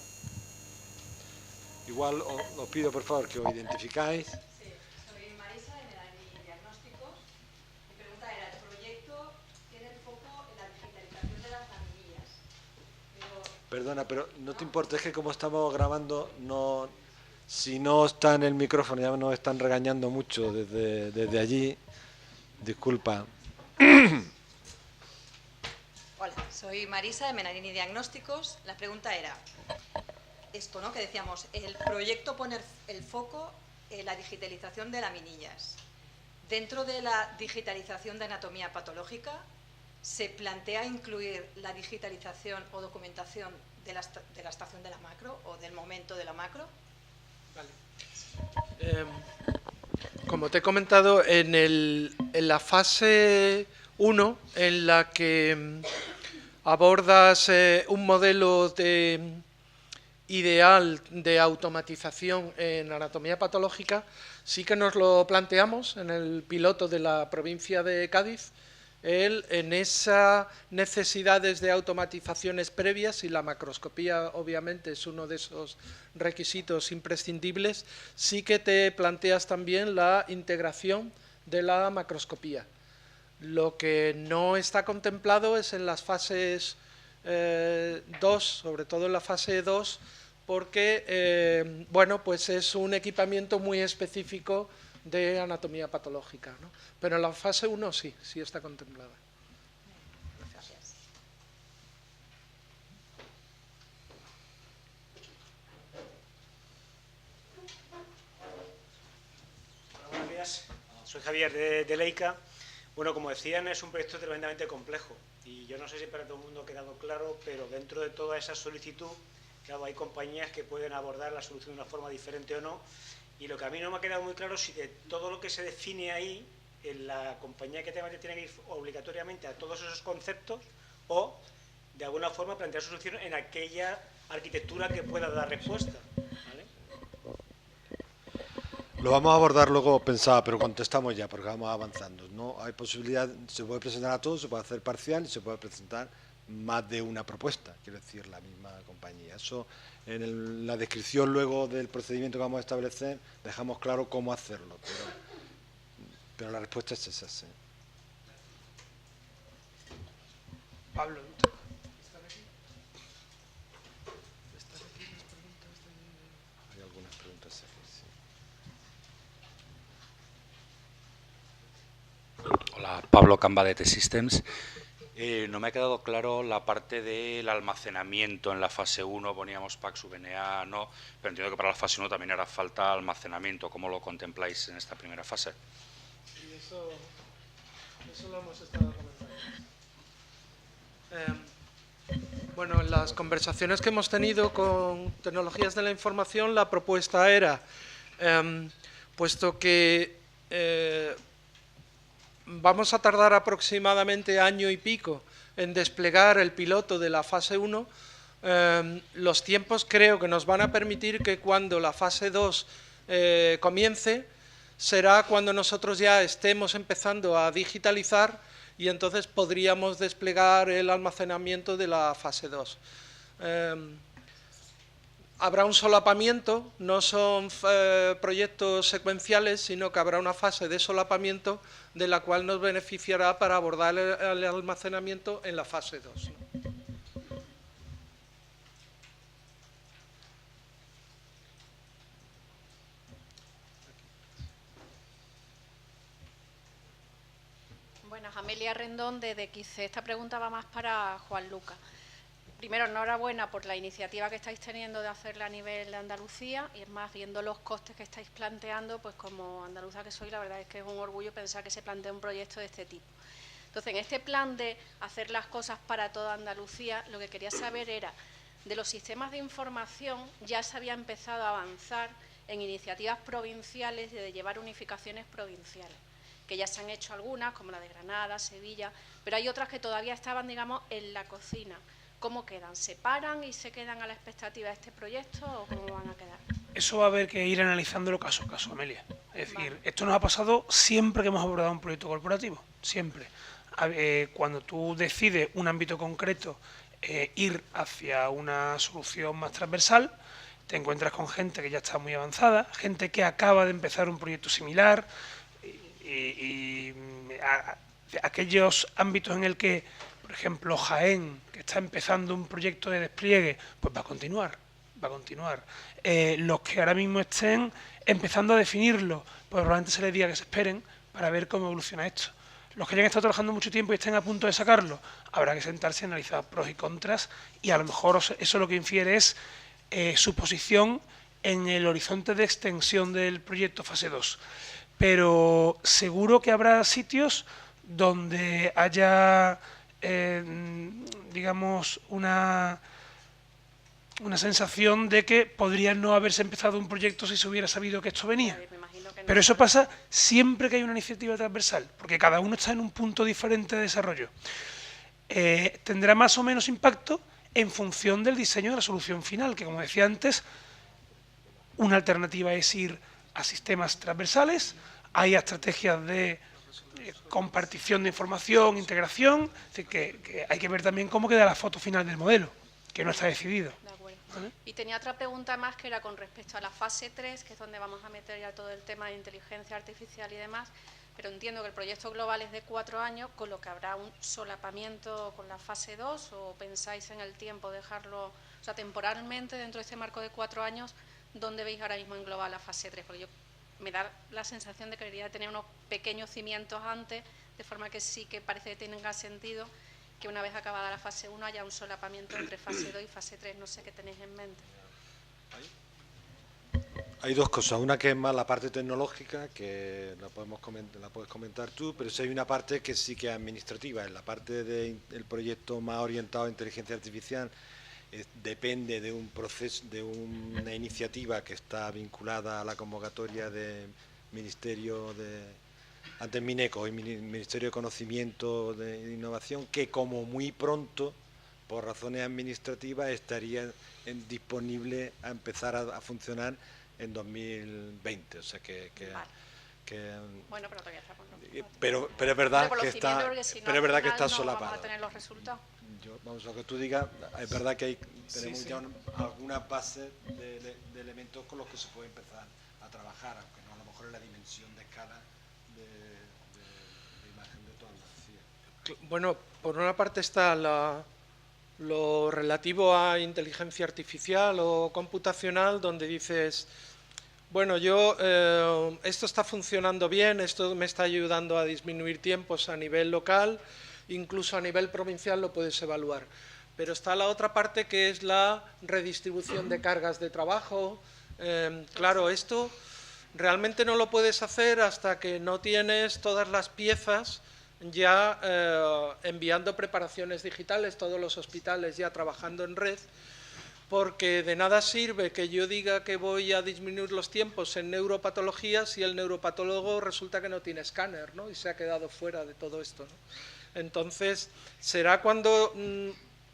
Igual os pido por favor que os identificáis. Sí, soy Marisa de Medani Diagnósticos. Mi pregunta era: el proyecto tiene el foco en la digitalización de las laminillas. Perdona, pero no te importa, es que como estamos grabando, no. Si no está en el micrófono, ya nos están regañando mucho desde allí. Disculpa. Hola, soy Marisa de Menarini Diagnósticos. La pregunta era esto, ¿no? Que decíamos, el proyecto pone el foco en la digitalización de laminillas. Dentro de la digitalización de anatomía patológica, ¿se plantea incluir la digitalización o documentación de la estación de la macro o del momento de la macro? Vale. Como te he comentado, en la fase 1, en la que abordas un modelo ideal de automatización en anatomía patológica, sí que nos lo planteamos en el piloto de la provincia de Cádiz. En esas necesidades de automatizaciones previas, y la macroscopía obviamente es uno de esos requisitos imprescindibles, sí que te planteas también la integración de la macroscopía. Lo que no está contemplado es en las fases 2, sobre todo en la fase 2, porque bueno, pues es un equipamiento muy específico de anatomía patológica, ¿no? Pero en la fase 1 sí está contemplada. Gracias. Buenos días, soy Javier de Leica. Bueno, como decían, es un proyecto tremendamente complejo y yo no sé si para todo el mundo ha quedado claro, pero dentro de toda esa solicitud, claro, hay compañías que pueden abordar la solución de una forma diferente o no. Y lo que a mí no me ha quedado muy claro es si de todo lo que se define ahí, en la compañía que tiene que ir obligatoriamente a todos esos conceptos o, de alguna forma, plantear soluciones en aquella arquitectura que pueda dar respuesta. ¿Vale? Lo vamos a abordar luego, pensaba, pero contestamos ya, porque vamos avanzando. No hay posibilidad, se puede presentar a todos, se puede hacer parcial y se puede presentar más de una propuesta, quiero decir, la misma compañía. Eso en la descripción luego del procedimiento que vamos a establecer dejamos claro cómo hacerlo, pero la respuesta es esa, sí. Pablo, Hay algunas preguntas aquí, sí. Hola, Pablo Camba de T-Systems. No me ha quedado claro la parte del almacenamiento. En la fase 1 poníamos Pax VNA, no, pero entiendo que para la fase 1 también hará falta almacenamiento. ¿Cómo lo contempláis en esta primera fase? Y eso lo hemos estado comentando. Bueno, en las conversaciones que hemos tenido con Tecnologías de la Información, la propuesta era, puesto que vamos a tardar aproximadamente año y pico en desplegar el piloto de la fase 1, los tiempos creo que nos van a permitir que cuando la fase 2 comience, será cuando nosotros ya estemos empezando a digitalizar y entonces podríamos desplegar el almacenamiento de la fase 2. Habrá un solapamiento, no son proyectos secuenciales, sino que habrá una fase de solapamiento de la cual nos beneficiará para abordar el almacenamiento en la fase 2. Buenas, Amelia Rendón de DXC. Esta pregunta va más para Juan Lucas. Primero, enhorabuena por la iniciativa que estáis teniendo de hacerla a nivel de Andalucía, y es más, viendo los costes que estáis planteando, pues como andaluza que soy, la verdad es que es un orgullo pensar que se plantea un proyecto de este tipo. Entonces, en este plan de hacer las cosas para toda Andalucía, lo que quería saber era, de los sistemas de información ya se había empezado a avanzar en iniciativas provinciales de llevar unificaciones provinciales, que ya se han hecho algunas, como la de Granada, Sevilla, pero hay otras que todavía estaban, digamos, en la cocina. ¿Cómo quedan? ¿Se paran y se quedan a la expectativa de este proyecto o cómo van a quedar? eso va a haber que ir analizándolo caso a caso, Amelia. Es decir, esto nos ha pasado siempre que hemos abordado un proyecto corporativo, siempre. Cuando tú decides un ámbito concreto, ir hacia una solución más transversal, te encuentras con gente que ya está muy avanzada, gente que acaba de empezar un proyecto similar, y aquellos ámbitos en el que, por ejemplo, Jaén, que está empezando un proyecto de despliegue, pues va a continuar. Los que ahora mismo estén empezando a definirlo, pues probablemente se les diga que se esperen para ver cómo evoluciona esto. Los que ya han estado trabajando mucho tiempo y estén a punto de sacarlo, habrá que sentarse y analizar pros y contras, y a lo mejor eso lo que infiere es su posición en el horizonte de extensión del proyecto fase 2. Pero seguro que habrá sitios donde haya, digamos, una sensación de que podría no haberse empezado un proyecto si se hubiera sabido que esto venía. Pero eso pasa siempre que hay una iniciativa transversal, porque cada uno está en un punto diferente de desarrollo. Tendrá más o menos impacto en función del diseño de la solución final, que, como decía antes, una alternativa es ir a sistemas transversales, hay estrategias de compartición de información, integración, es decir, que hay que ver también cómo queda la foto final del modelo, que no está decidido. De acuerdo. ¿Vale? Y tenía otra pregunta más, que era con respecto a la fase 3, que es donde vamos a meter ya todo el tema de inteligencia artificial y demás, pero entiendo que el proyecto global es de 4 años, con lo que habrá un solapamiento con la fase 2, o pensáis en el tiempo dejarlo, o sea, temporalmente dentro de este marco de 4 años, ¿dónde veis ahora mismo englobar la fase 3? Porque yo me da la sensación de que debería tener unos pequeños cimientos antes, de forma que sí que parece que tenga sentido que una vez acabada la fase 1 haya un solapamiento entre fase 2 y fase 3. No sé qué tenéis en mente. Hay dos cosas, una que es más la parte tecnológica, que la puedes comentar tú, pero sí hay una parte que sí que es administrativa. En la parte del proyecto más orientado a inteligencia artificial, depende de un proceso, de una iniciativa que está vinculada a la convocatoria del Ministerio de, antes Mineco, y Ministerio de Conocimiento de Innovación, que como muy pronto, por razones administrativas, estaría disponible a empezar a funcionar en 2020, o sea que bueno, pero todavía está pero es verdad que está, pero es verdad que está solapada. ¿Vamos a tener los resultados? vamos, lo que tú digas, es verdad que tenemos sí. ya algunas bases de elementos con los que se puede empezar a trabajar, aunque no a lo mejor en la dimensión de escala de imagen de toda Andalucía. Bueno, por una parte está lo relativo a inteligencia artificial o computacional, donde dices, bueno, esto está funcionando bien, esto me está ayudando a disminuir tiempos a nivel local, incluso a nivel provincial lo puedes evaluar. Pero está la otra parte, que es la redistribución de cargas de trabajo. Claro, esto realmente no lo puedes hacer hasta que no tienes todas las piezas ya enviando preparaciones digitales, todos los hospitales ya trabajando en red, porque de nada sirve que yo diga que voy a disminuir los tiempos en neuropatología si el neuropatólogo resulta que no tiene escáner, ¿no? Y se ha quedado fuera de todo esto, ¿no? Entonces, será cuando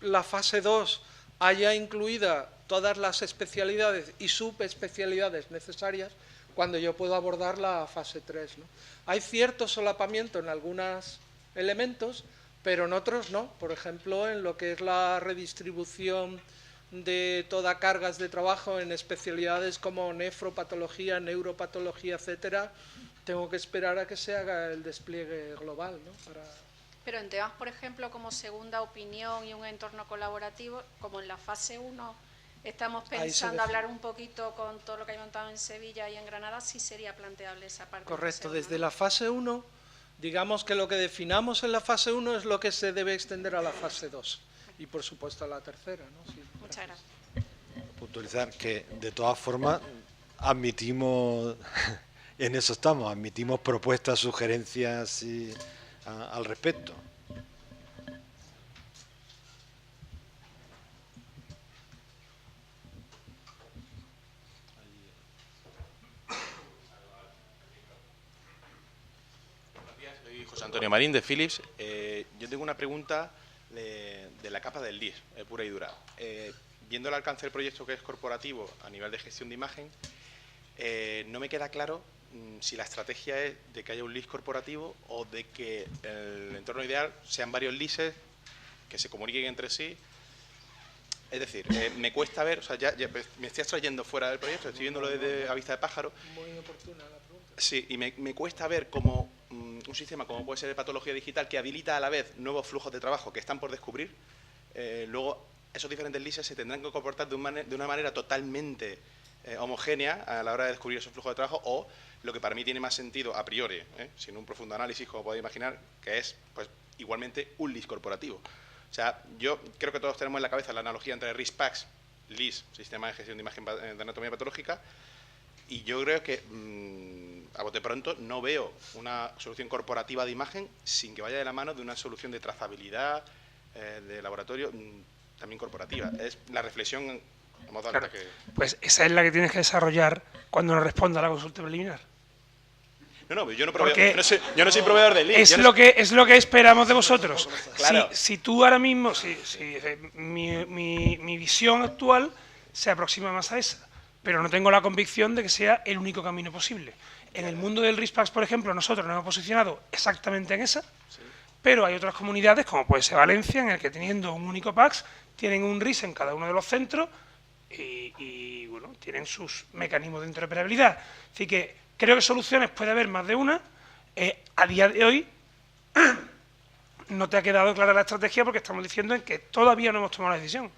la fase 2 haya incluida todas las especialidades y subespecialidades necesarias, cuando yo puedo abordar la fase 3, ¿no? Hay cierto solapamiento en algunos elementos, pero en otros no. Por ejemplo, en lo que es la redistribución de todas cargas de trabajo en especialidades como nefropatología, neuropatología, etcétera, tengo que esperar a que se haga el despliegue global, ¿no? Pero en temas, por ejemplo, como segunda opinión y un entorno colaborativo, como en la fase 1 estamos pensando hablar un poquito con todo lo que hay montado en Sevilla y en Granada, sí sería planteable esa parte. Correcto, desde la fase 1, digamos que lo que definamos en la fase 1 es lo que se debe extender a la fase 2 y por supuesto a la tercera, ¿no? Sí, muchas gracias. Puntualizar que de todas formas admitimos, en eso estamos, admitimos propuestas, sugerencias al respecto. Soy José Antonio Marín de Philips. Yo tengo una pregunta de la capa del LIS, pura y dura. Viendo el alcance del proyecto, que es corporativo a nivel de gestión de imagen, no me queda claro si la estrategia es de que haya un LIS corporativo o de que el entorno ideal sean varios LISes que se comuniquen entre sí. Es decir, me cuesta ver, o sea, ya me estoy abstrayendo fuera del proyecto, estoy viéndolo desde a vista de pájaro. Muy oportuna la pregunta. Sí, y me cuesta ver cómo un sistema como puede ser de patología digital, que habilita a la vez nuevos flujos de trabajo que están por descubrir, luego esos diferentes LISes se tendrán que comportar de una manera totalmente homogénea a la hora de descubrir esos flujos de trabajo, o lo que para mí tiene más sentido a priori, sin un profundo análisis, como podéis imaginar, que es pues igualmente un LIS corporativo. O sea, yo creo que todos tenemos en la cabeza la analogía entre RIS-PACS, LIS, Sistema de Gestión de Imagen de Anatomía Patológica, y yo creo que a bote pronto no veo una solución corporativa de imagen sin que vaya de la mano de una solución de trazabilidad de laboratorio también corporativa. Es la reflexión a modo alta que... Pues esa es la que tienes que desarrollar cuando nos responda a la consulta preliminar. No, yo no soy proveedor del LIS. Es lo que esperamos de vosotros. Claro. Si tú ahora mismo, mi visión actual se aproxima más a esa, pero no tengo la convicción de que sea el único camino posible. En el mundo del RIS-PACS, por ejemplo, nosotros nos hemos posicionado exactamente en esa, pero hay otras comunidades, como puede ser Valencia, en el que teniendo un único PACS, tienen un RIS en cada uno de los centros y bueno, tienen sus mecanismos de interoperabilidad. Así que creo que soluciones puede haber más de una. A día de hoy no te ha quedado clara la estrategia porque estamos diciendo en que todavía no hemos tomado la decisión.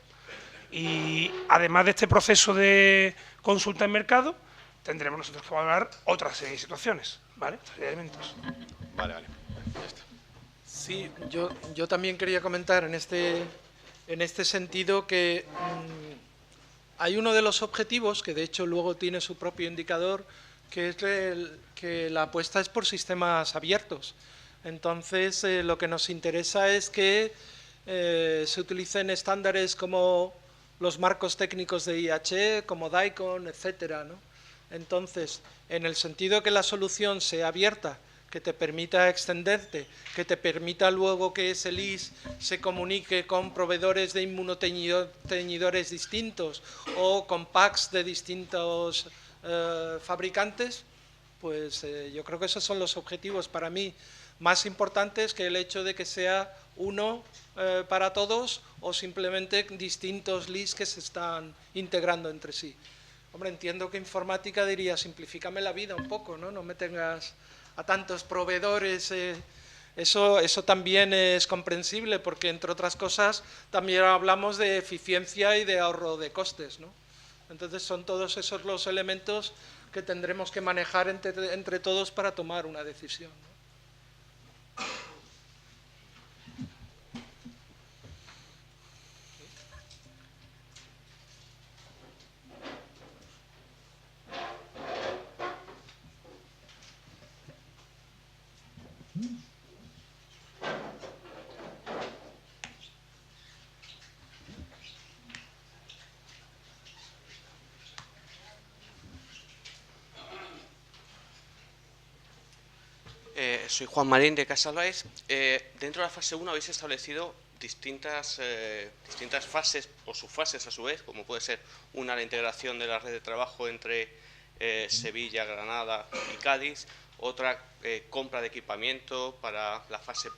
Y además de este proceso de consulta en mercado, tendremos nosotros que valorar otra serie de situaciones, ¿vale? Otra serie de elementos. Vale. Ya está. Sí, yo también quería comentar en este sentido que hay uno de los objetivos, que de hecho luego tiene su propio indicador, que es que la apuesta es por sistemas abiertos. Entonces, lo que nos interesa es que se utilicen estándares como los marcos técnicos de IHE, como DICOM, etcétera, ¿no? Entonces, en el sentido que la solución sea abierta, que te permita extenderte, que te permita luego que ese LIS se comunique con proveedores de inmunoteñidores distintos o con packs de distintos fabricantes, pues yo creo que esos son los objetivos para mí más importantes que el hecho de que sea uno para todos o simplemente distintos LIS que se están integrando entre sí. Hombre, entiendo que informática diría, simplifícame la vida un poco, ¿no? No me tengas a tantos proveedores. Eso también es comprensible porque, entre otras cosas, también hablamos de eficiencia y de ahorro de costes, ¿no? Entonces, son todos esos los elementos que tendremos que manejar entre todos para tomar una decisión, ¿no? Soy Juan Marín de Casalois. Dentro de la fase 1 habéis establecido distintas fases o subfases a su vez, como puede ser una la integración de la red de trabajo entre Sevilla, Granada y Cádiz, otra compra de equipamiento para la fase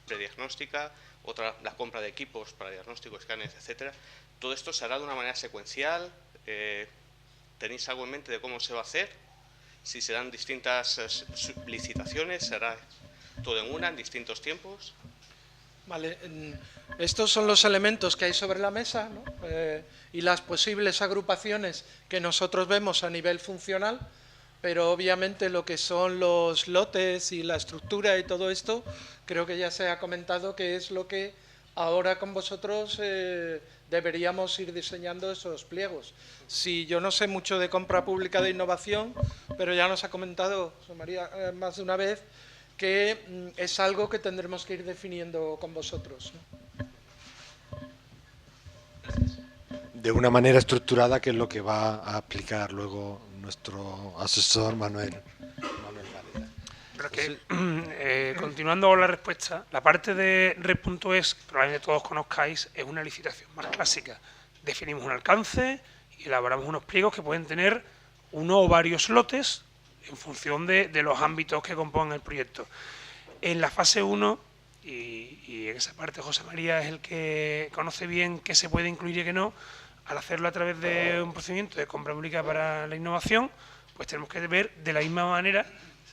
prediagnóstica, otra la compra de equipos para diagnóstico, escáneres, etcétera. Todo esto se hará de una manera secuencial. ¿Tenéis algo en mente de cómo se va a hacer? Si serán distintas licitaciones, será todo en una, en distintos tiempos. Vale, estos son los elementos que hay sobre la mesa, ¿no? Y las posibles agrupaciones que nosotros vemos a nivel funcional, pero obviamente lo que son los lotes y la estructura y todo esto, creo que ya se ha comentado que es lo que ahora con vosotros deberíamos ir diseñando esos pliegos. Si yo no sé mucho de compra pública de innovación, pero ya nos ha comentado José María más de una vez que es algo que tendremos que ir definiendo con vosotros, ¿no? De una manera estructurada, que es lo que va a aplicar luego nuestro asesor Manuel Varela. Pero que, continuando con la respuesta, la parte de red.es, que probablemente todos conozcáis, es una licitación más clásica. Definimos un alcance y elaboramos unos pliegos que pueden tener uno o varios lotes en función de los ámbitos que componen el proyecto. En la fase 1, y en esa parte José María es el que conoce bien qué se puede incluir y qué no, al hacerlo a través de un procedimiento de compra pública para la innovación, pues tenemos que ver de la misma manera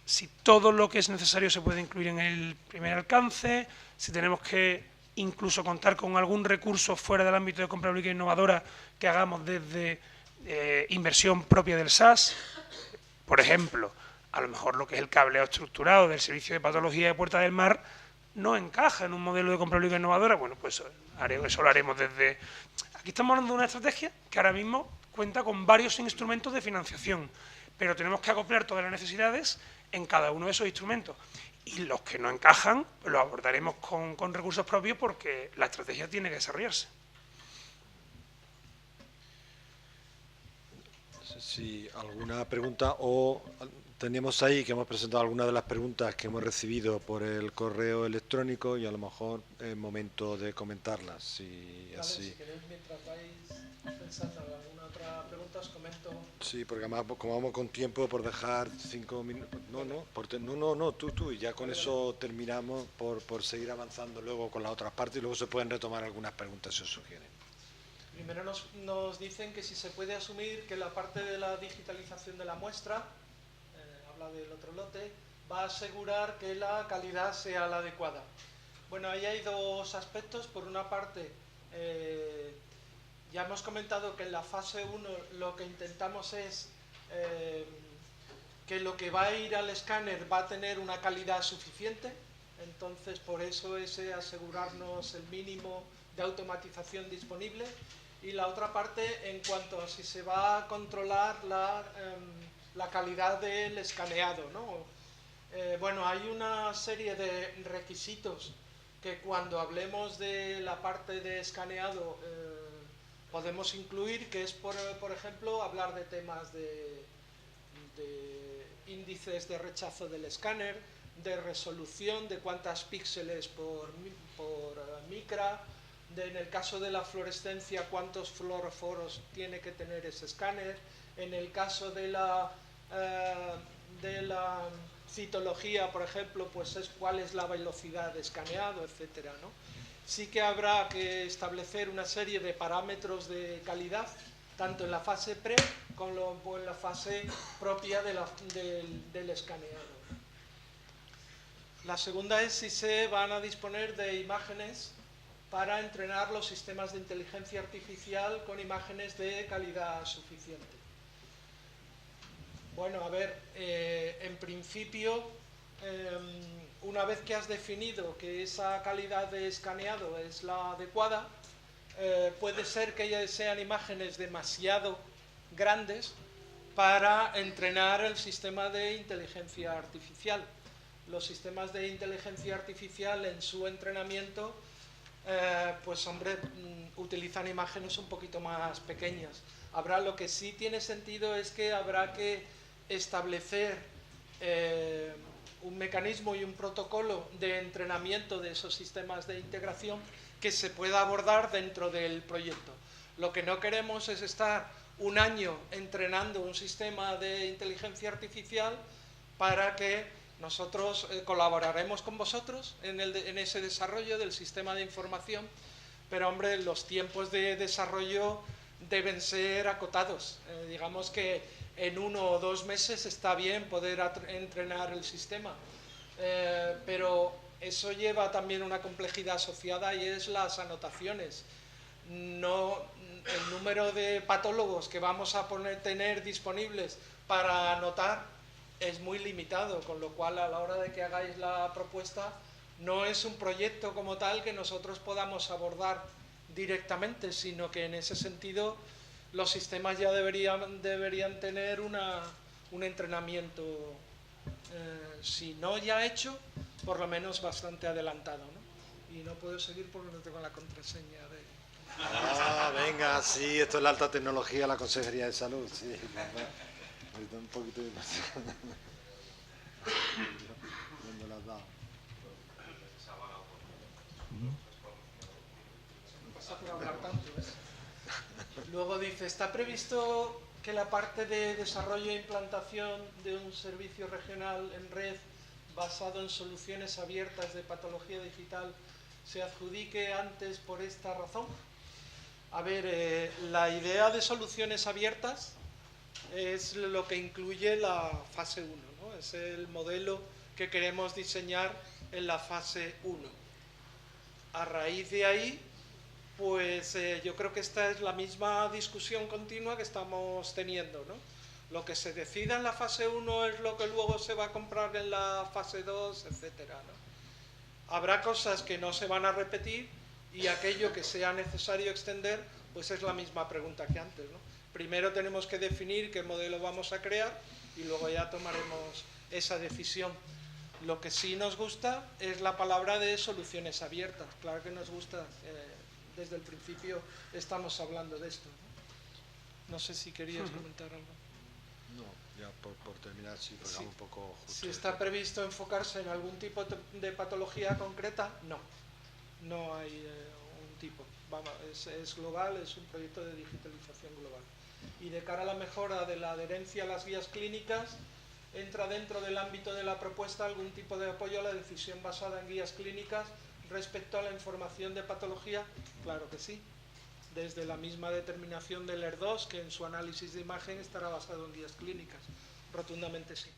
si todo lo que es necesario se puede incluir en el primer alcance, si tenemos que incluso contar con algún recurso fuera del ámbito de compra pública innovadora que hagamos desde inversión propia del SAS. Por ejemplo, a lo mejor lo que es el cableado estructurado del servicio de patología de Puerta del Mar no encaja en un modelo de compra pública innovadora. Bueno, pues eso lo haremos desde... Aquí estamos hablando de una estrategia que ahora mismo cuenta con varios instrumentos de financiación, pero tenemos que acoplar todas las necesidades en cada uno de esos instrumentos. Y los que no encajan, los abordaremos con recursos propios porque la estrategia tiene que desarrollarse. Si alguna pregunta, o tenemos ahí que hemos presentado algunas de las preguntas que hemos recibido por el correo electrónico y a lo mejor es momento de comentarlas. Si así. Si queréis, mientras vais pensando en alguna otra pregunta, os comento. Sí, porque además, como vamos con tiempo, por dejar 5 minutos. No, tú, y ya con eso terminamos por seguir avanzando luego con las otras partes y luego se pueden retomar algunas preguntas si os sugieren. Primero nos dicen que si se puede asumir que la parte de la digitalización de la muestra, habla del otro lote, va a asegurar que la calidad sea la adecuada. Bueno, ahí hay dos aspectos. Por una parte, ya hemos comentado que en la fase 1 lo que intentamos es que lo que va a ir al escáner va a tener una calidad suficiente. Entonces, por eso es asegurarnos el mínimo de automatización disponible. Y la otra parte, en cuanto a si se va a controlar la calidad del escaneado, ¿no? Bueno, hay una serie de requisitos que cuando hablemos de la parte de escaneado podemos incluir, que es, por ejemplo, hablar de temas de índices de rechazo del escáner, de resolución, de cuántas píxeles por micra, en el caso de la fluorescencia, cuántos fluoroforos tiene que tener ese escáner, en el caso de la citología, por ejemplo, pues es cuál es la velocidad de escaneado, etcétera, ¿no? Sí que habrá que establecer una serie de parámetros de calidad, tanto en la fase pre como en la fase propia del escaneado. La segunda es si se van a disponer de imágenes para entrenar los sistemas de inteligencia artificial con imágenes de calidad suficiente. Bueno, a ver, en principio, una vez que has definido que esa calidad de escaneado es la adecuada, puede ser que sean imágenes demasiado grandes para entrenar el sistema de inteligencia artificial. Los sistemas de inteligencia artificial en su entrenamiento, pues hombre, utilizan imágenes un poquito más pequeñas. Lo que sí tiene sentido es que habrá que establecer un mecanismo y un protocolo de entrenamiento de esos sistemas de integración que se pueda abordar dentro del proyecto. Lo que no queremos es estar un año entrenando un sistema de inteligencia artificial para que nosotros colaboraremos con vosotros en ese desarrollo del sistema de información, pero hombre, los tiempos de desarrollo deben ser acotados. Digamos que en 1 o 2 meses está bien poder entrenar el sistema, pero eso lleva también una complejidad asociada y es las anotaciones. No, el número de patólogos que vamos a tener disponibles para anotar es muy limitado, con lo cual a la hora de que hagáis la propuesta no es un proyecto como tal que nosotros podamos abordar directamente, sino que en ese sentido los sistemas ya deberían tener un entrenamiento, si no ya hecho, por lo menos bastante adelantado, ¿no? Y no puedo seguir porque no tengo la contraseña de... Ah, venga, sí, esto es la alta tecnología, la Consejería de Salud, sí. Un poquito de... ¿Dónde lo has dado? Pasa por hablar tanto, ¿ves? Luego dice, está previsto que la parte de desarrollo e implantación de un servicio regional en red basado en soluciones abiertas de patología digital se adjudique antes por esta razón. A ver, la idea de soluciones abiertas es lo que incluye la fase 1, ¿no? Es el modelo que queremos diseñar en la fase 1. A raíz de ahí, pues yo creo que esta es la misma discusión continua que estamos teniendo, ¿no? Lo que se decida en la fase 1 es lo que luego se va a comprar en la fase 2, etcétera, ¿no? Habrá cosas que no se van a repetir y aquello que sea necesario extender, pues es la misma pregunta que antes, ¿no? Primero tenemos que definir qué modelo vamos a crear y luego ya tomaremos esa decisión. Lo que sí nos gusta es la palabra de soluciones abiertas. Claro que nos gusta, desde el principio estamos hablando de esto, ¿no? No sé si querías comentar algo. No, ya por terminar, sí, porque sí. Un poco justo. Si está previsto enfocarse en algún tipo de patología concreta, no. No hay un tipo. Vamos, es global, es un proyecto de digitalización global. Y de cara a la mejora de la adherencia a las guías clínicas, entra dentro del ámbito de la propuesta algún tipo de apoyo a la decisión basada en guías clínicas respecto a la información de patología. Claro que sí. Desde la misma determinación del ER2, que en su análisis de imagen estará basado en guías clínicas. Rotundamente sí.